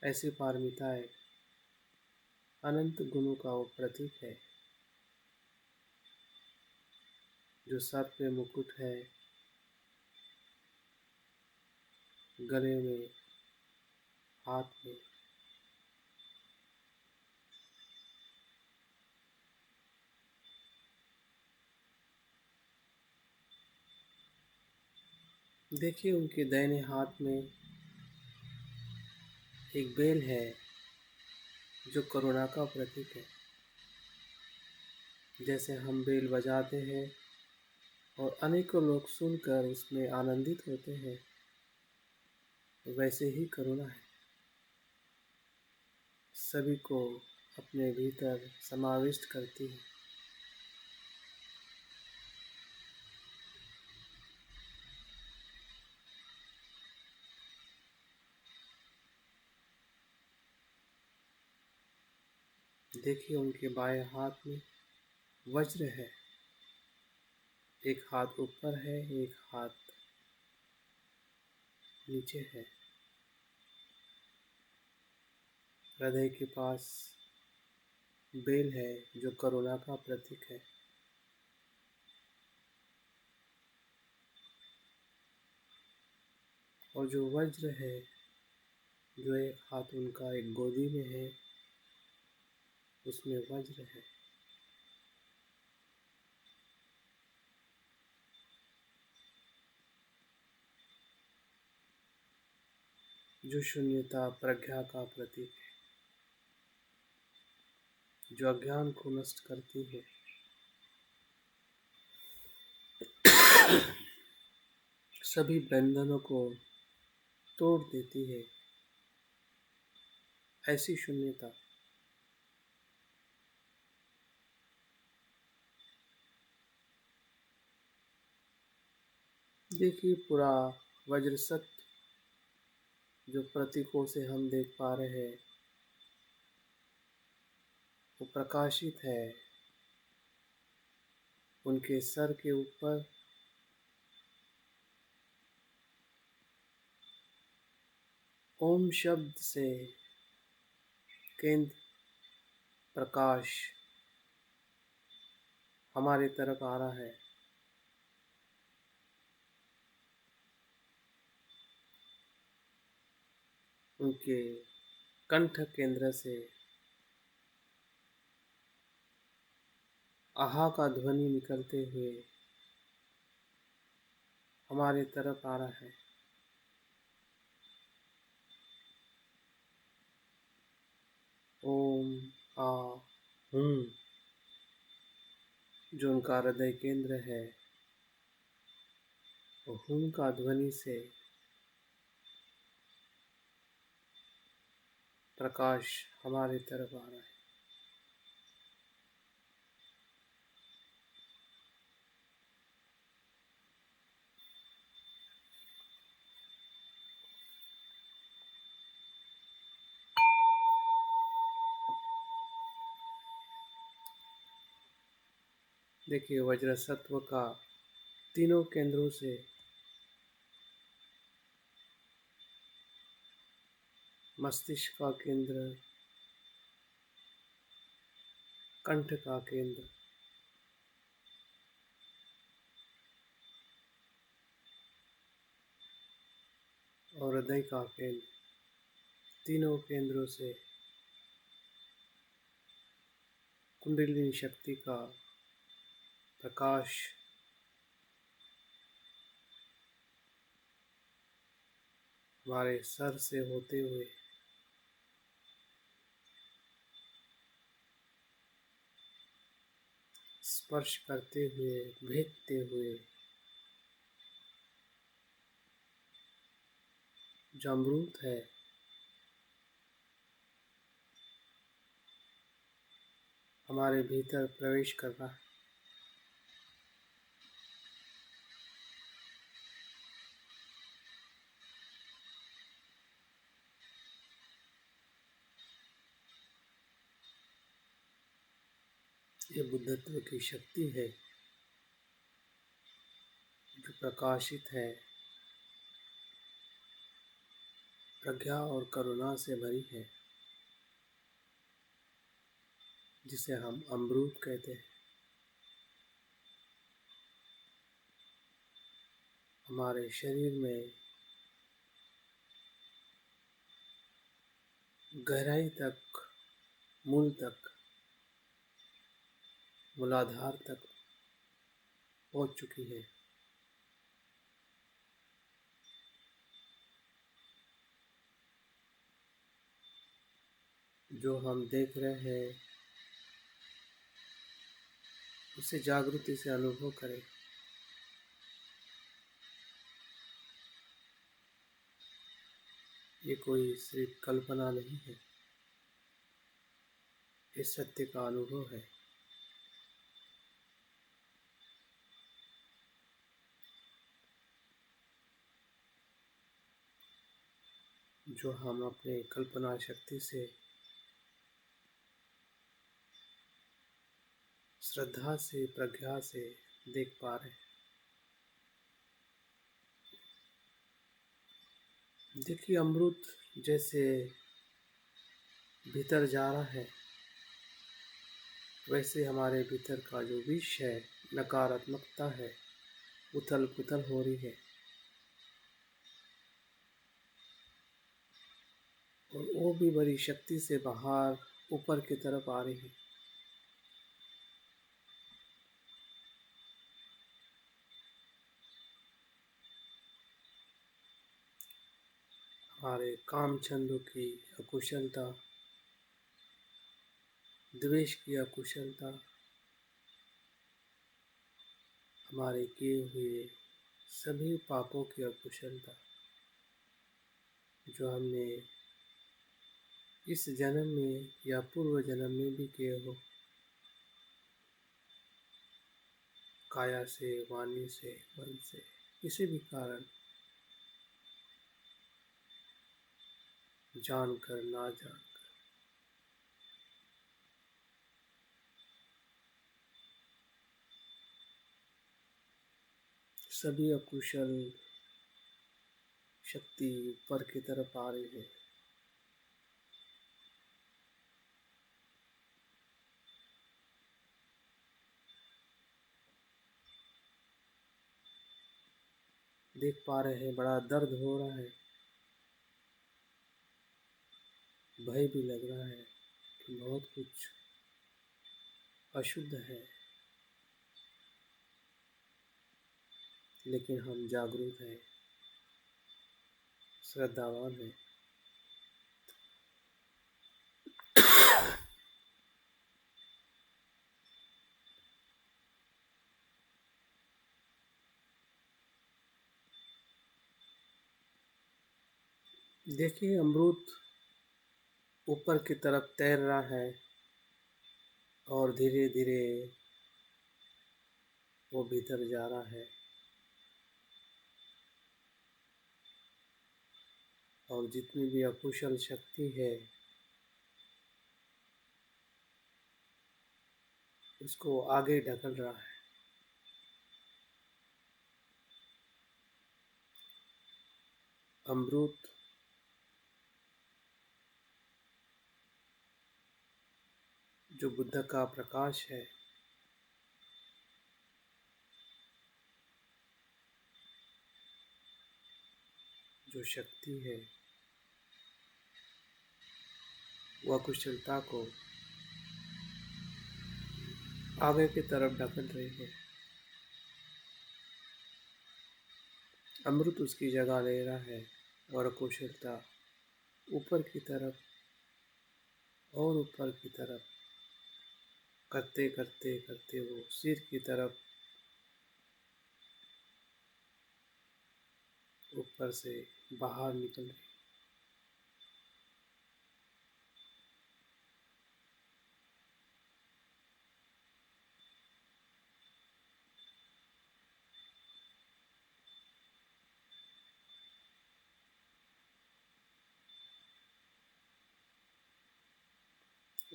ऐसी पारमिताएं अनंत गुणों का वो प्रतीक है। जो सर पे मुकुट है, गले में, हाथ में, देखिए उनके दाहिने हाथ में एक बेल है, जो करुणा का प्रतीक है। जैसे हम बेल बजाते हैं और अनेकों लोग सुनकर उसमें आनंदित होते हैं, वैसे ही करुणा है, सभी को अपने भीतर समाविष्ट करती है। देखिए उनके बाएं हाथ में वज्र है। एक हाथ ऊपर है, एक हाथ नीचे है। हृदय के पास बेल है, जो करुणा का प्रतीक है। और जो वज्र है, जो एक हाथ उनका एक गोदी में है, उसमें वज्र है। जो शून्यता प्रज्ञा का प्रतीक है, जो अज्ञान को नष्ट करती है। सभी बंधनों को तोड़ देती है। ऐसी शून्यता। देखिए पूरा वज्र सत्य जो प्रतीकों से हम देख पा रहे हैं, वो प्रकाशित है। उनके सर के ऊपर ओम शब्द से केंद्र प्रकाश हमारे तरफ आ रहा है। उनके कंठ केंद्र से आहा का ध्वनि निकलते हुए हमारे तरफ आ रहा है। ओम आ हूँ, जो उनका हृदय केंद्र है, वो हूँ का ध्वनि से प्रकाश हमारे तरफ आ रहा है। देखिए, वज्र सत्व का तीनों केंद्रों से मस्तिष्क का केंद्र, कंठ का केंद्र और हृदय का केंद्र, तीनों केंद्रों से कुंडलिनी शक्ति का प्रकाश हमारे सर से होते हुए स्पर्श करते हुए, भेदते हुए, जो अमृत है हमारे भीतर प्रवेश कर रहा है। ये बुद्धत्व की शक्ति है जो प्रकाशित है, प्रज्ञा और करुणा से भरी है, जिसे हम अमृत कहते हैं। हमारे शरीर में गहराई तक, मूल तक, मूलाधार तक पहुंच चुकी है। जो हम देख रहे हैं उसे जागृति से अनुभव करें। ये कोई सिर्फ कल्पना नहीं है, ये सत्य का अनुभव है। जो हम अपने कल्पना शक्ति से, श्रद्धा से, प्रज्ञा से देख पा रहे हैं। देखिए, अमृत जैसे भीतर जा रहा है, वैसे हमारे भीतर का जो विष है, नकारात्मकता है, उथल पुथल हो रही है और वो भी बड़ी शक्ति से बाहर ऊपर की तरफ आ रही है। हमारे काम छंदों की अकुशलता, द्वेष की अकुशलता, हमारे किए हुए सभी पापों की अकुशलता, जो हमने इस जन्म में या पूर्व जन्म में भी किए हो, काया से, वाणी से, मन से, किसी भी कारण, जानकर ना जानकर, सभी अकुशल शक्ति ऊपर की तरफ आ रही है। देख पा रहे हैं, बड़ा दर्द हो रहा है। भय भी लग रहा है कि बहुत कुछ अशुद्ध है, लेकिन हम जागरूक हैं, श्रद्धावान हैं। देखिए, अमरूद ऊपर की तरफ तैर रहा है और धीरे धीरे वो भीतर जा रहा है, और जितनी भी अकुशल शक्ति है उसको आगे ढकल रहा है। अमरूद जो बुद्ध का प्रकाश है, जो शक्ति है, वह कुशलता को आगे की तरफ ढकेल रही है। अमृत उसकी जगह ले रहा है और कुशलता ऊपर की तरफ और ऊपर की तरफ करते करते करते वो सिर की तरफ ऊपर से बाहर निकल रही।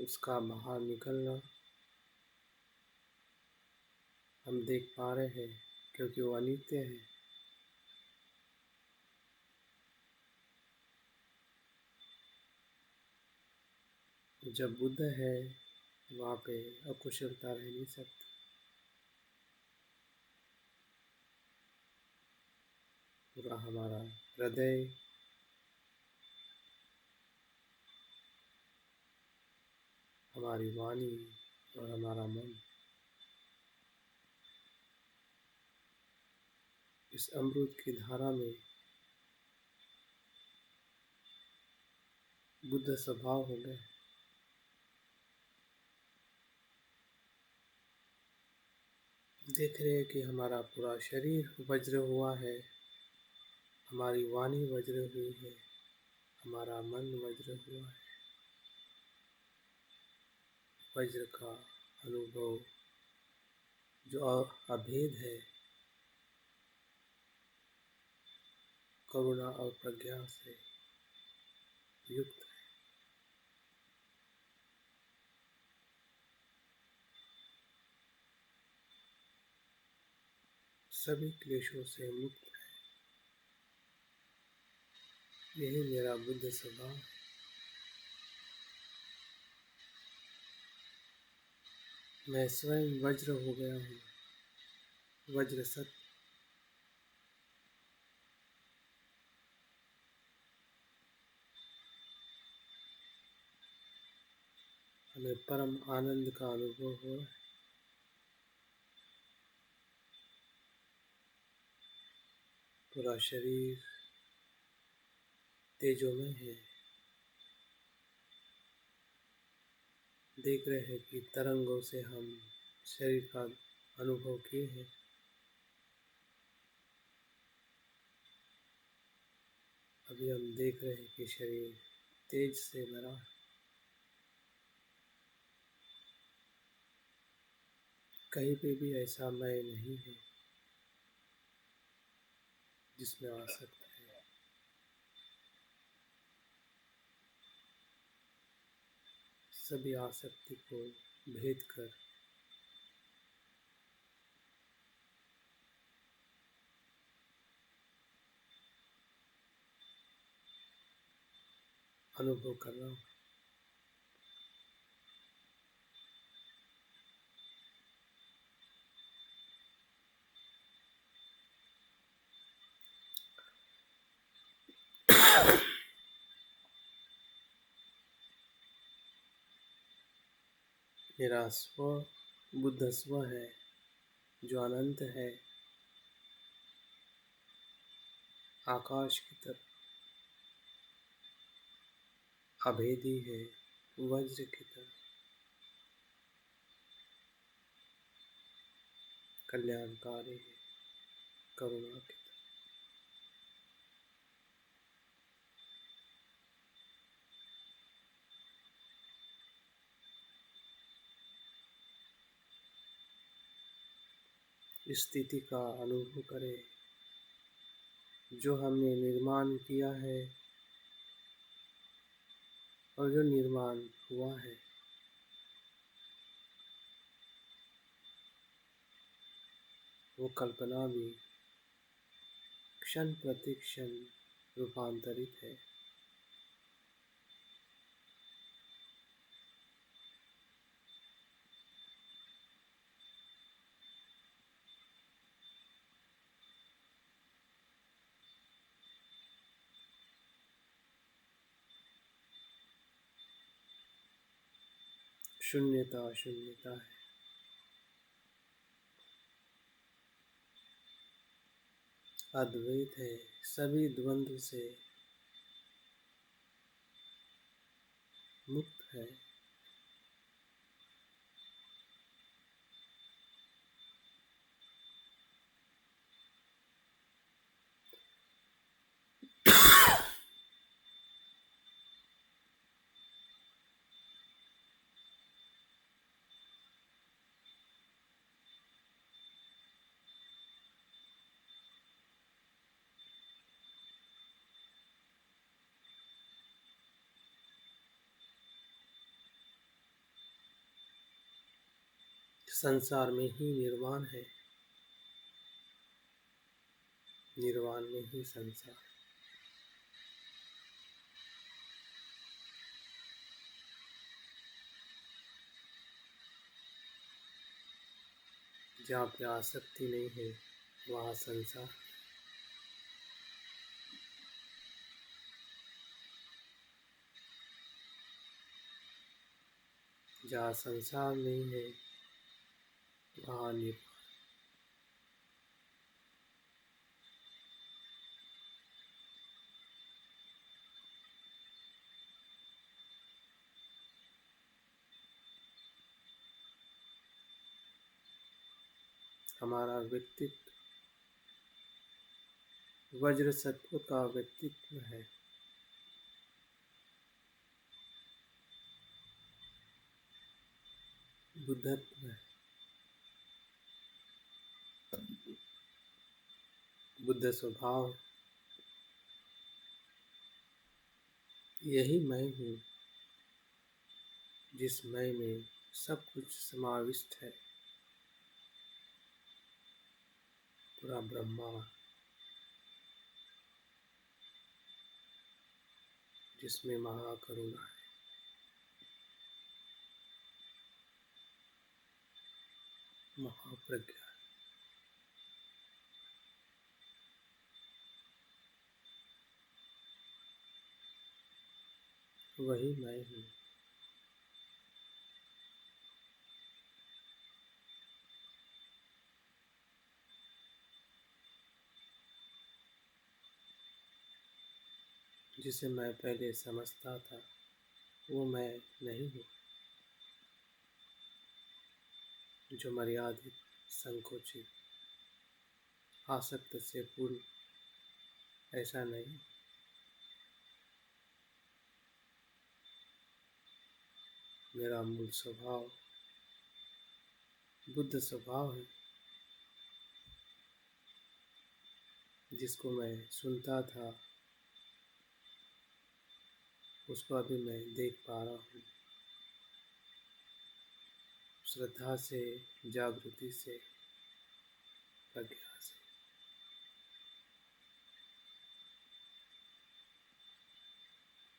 उसका बाहर निकलना हम देख पा रहे हैं, क्योंकि वो अनित्य है। जब बुद्ध है वहाँ पे अकुशलता रह नहीं सकती। पूरा हमारा हृदय, हमारी वाणी और हमारा मन इस अमृत की धारा में बुद्ध स्वभाव हो गए। देख रहे हैं कि हमारा पूरा शरीर वज्र हुआ है, हमारी वाणी वज्र हुई है, हमारा मन वज्र हुआ है। वज्र का अनुभव जो अभेद है, करुणा और प्रज्ञा से युक्त है, सभी क्लेशों से मुक्त है। यही मेरा बुद्ध स्वभाव है। मैं स्वयं वज्र हो गया हूँ, वज्र सत्य। हमें परम आनंद का अनुभव हो रहा है। पूरा शरीर तेजोमय है। देख रहे हैं कि तरंगों से हम शरीर का अनुभव किए हैं। अभी हम देख रहे हैं कि शरीर तेज से भरा है। कहीं पे भी ऐसा मैं नहीं है जिसमें आसक्त है। सभी आसक्ति को भेद कर अनुभव कर रहा हूँ। मेरा स्व बुद्ध स्व है जो अनंत है, आकाश की तरह अभेदी है, वज्र की तरह कल्याणकारी है, करुणा की तरह। इस स्थिति का अनुभव करें जो हमने निर्माण किया है और जो निर्माण हुआ है। वो कल्पना भी क्षण प्रति क्षण रूपांतरित है। शून्यता शून्यता है। अद्वैत है, सभी द्वंद्व से मुक्त है। संसार में ही निर्वाण है, निर्वाण में ही संसार। जहाँ पे आसक्ति नहीं है वहाँ संसार। जहाँ संसार नहीं है वहाँ निर्वाण। हमारा व्यक्तित्व वज्र सत्व का व्यक्तित्व है। बुद्धत्व है। बुद्ध स्वभाव। यही मैं हूँ जिस मैं में सब कुछ समाविष्ट है। पूरा ब्रह्मांड जिसमें महाकरुणा है। महाप्रज्ञा। वही मैं हूँ। जिसे मैं पहले समझता था वो मैं नहीं हूँ। जो मर्यादित, संकोचित, आसक्त से पूर्ण, ऐसा नहीं। मेरा मूल स्वभाव बुद्ध स्वभाव है। जिसको मैं सुनता था उसको अभी मैं देख पा रहा हूँ। श्रद्धा से, जागृति से, प्रज्ञा से।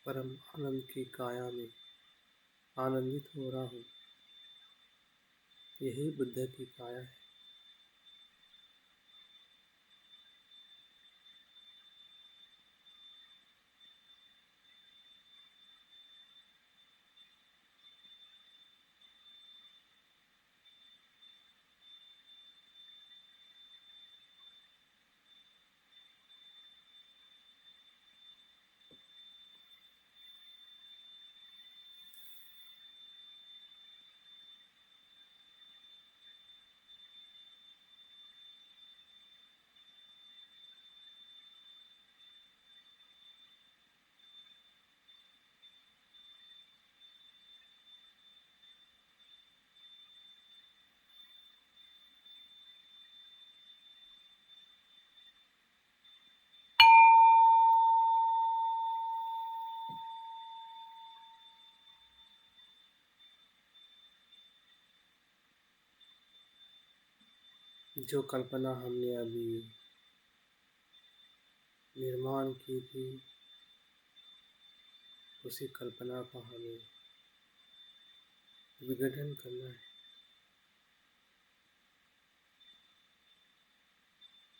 परम आनंद की काया में आनंदित हो रहा हूँ। यही बुद्ध की काया है। जो कल्पना हमने अभी निर्माण की थी, उसी कल्पना का हमें विघटन करना है,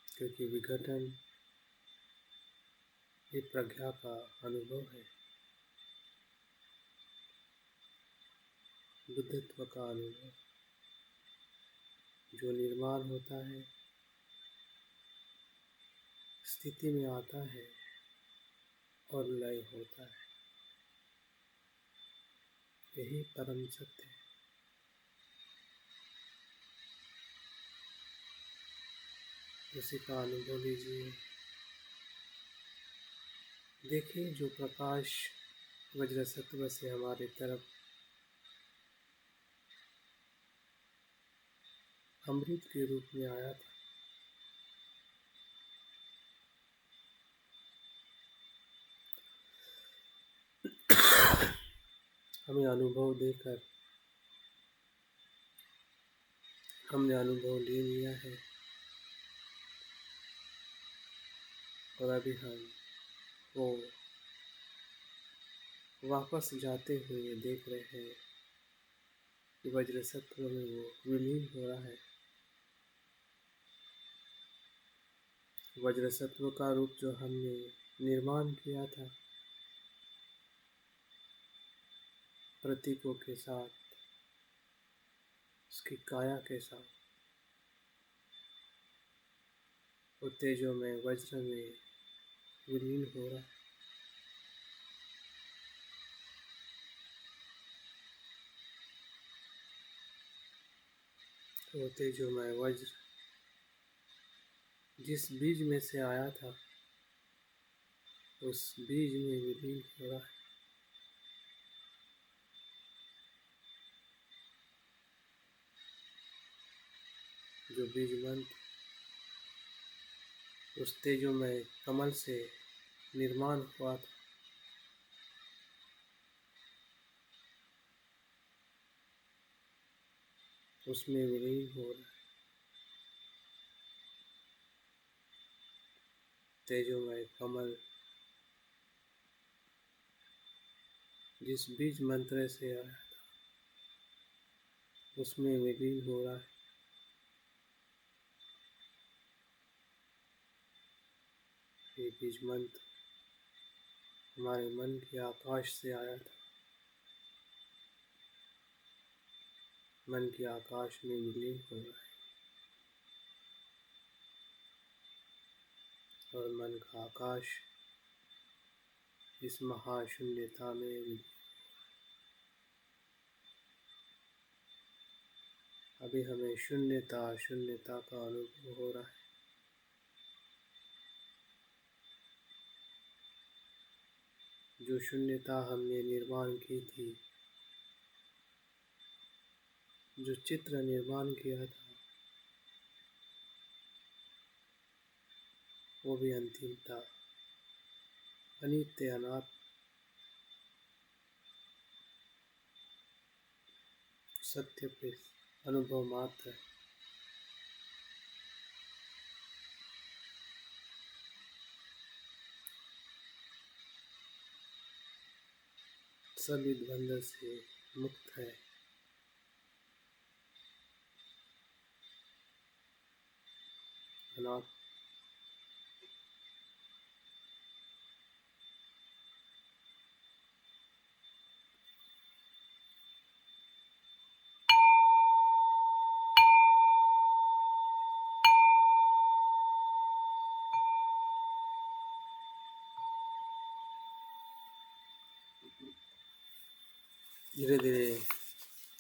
क्योंकि विघटन ये प्रज्ञा का अनुभव है, बुद्धत्व का अनुभव। जो निर्माण होता है, स्थिति में आता है और लय होता है, यही परम सत्य है। उसी का अनुभव लीजिए। देखिए, जो प्रकाश वज्र सत्व से हमारे तरफ अमृत के रूप में आया था, हमें अनुभव देकर हमने अनुभव ले लिया है, और अभी हम वो वापस जाते हुए देख रहे हैं कि वज्र सत्व में वो विलीन हो रहा है। वज्र सत्व का रूप जो हमने निर्माण किया था, प्रतीकों के साथ, उसकी काया के साथ, वो तेजों में वज्र में विलीन हो रहा है। वो तेजोमय वज्र जिस बीज में से आया था, उस बीज में विलीन हो रहा है। जो बीज मंत्र उस तेजोमय कमल से निर्माण हुआ था, उसमें विलीन हो रहा है। तेजोमय कमल जिस बीज मंत्र से आया था, उसमें विलीन हो रहा है। ये बीज मंत्र हमारे मन के आकाश से आया था, मन के आकाश में विलीन हो रहा है, और मन का आकाश इस महाशून्यता में विलीन। अभी हमें शून्यता शून्यता का अनुभव हो रहा है। जो शून्यता हमने निर्माण की थी, जो चित्र निर्माण किया था, वो भी अंतिम था, अनित्य अनात्म सत्य पे अनुभव मात्र है। सभी द्वंद्व से मुक्त है, अनात्म। धीरे धीरे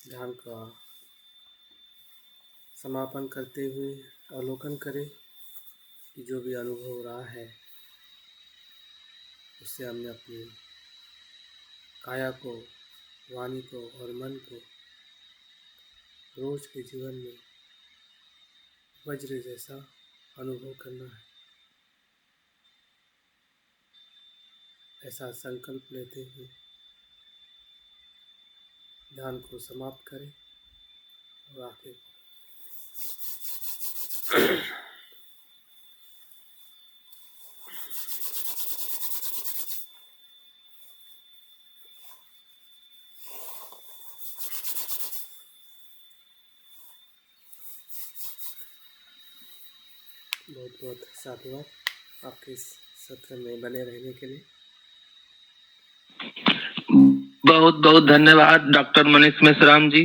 ध्यान का समापन करते हुए अवलोकन करें कि जो भी अनुभव हो रहा है, उससे हमने अपनी काया को, वाणी को और मन को रोज के जीवन में वज्र जैसा अनुभव करना है। ऐसा संकल्प लेते हुए ध्यान को समाप्त करें और आंखें बहुत बहुत साधुवाद आपके इस सत्र में बने रहने के लिए। बहुत बहुत धन्यवाद डॉक्टर मनीष मेश्राम जी।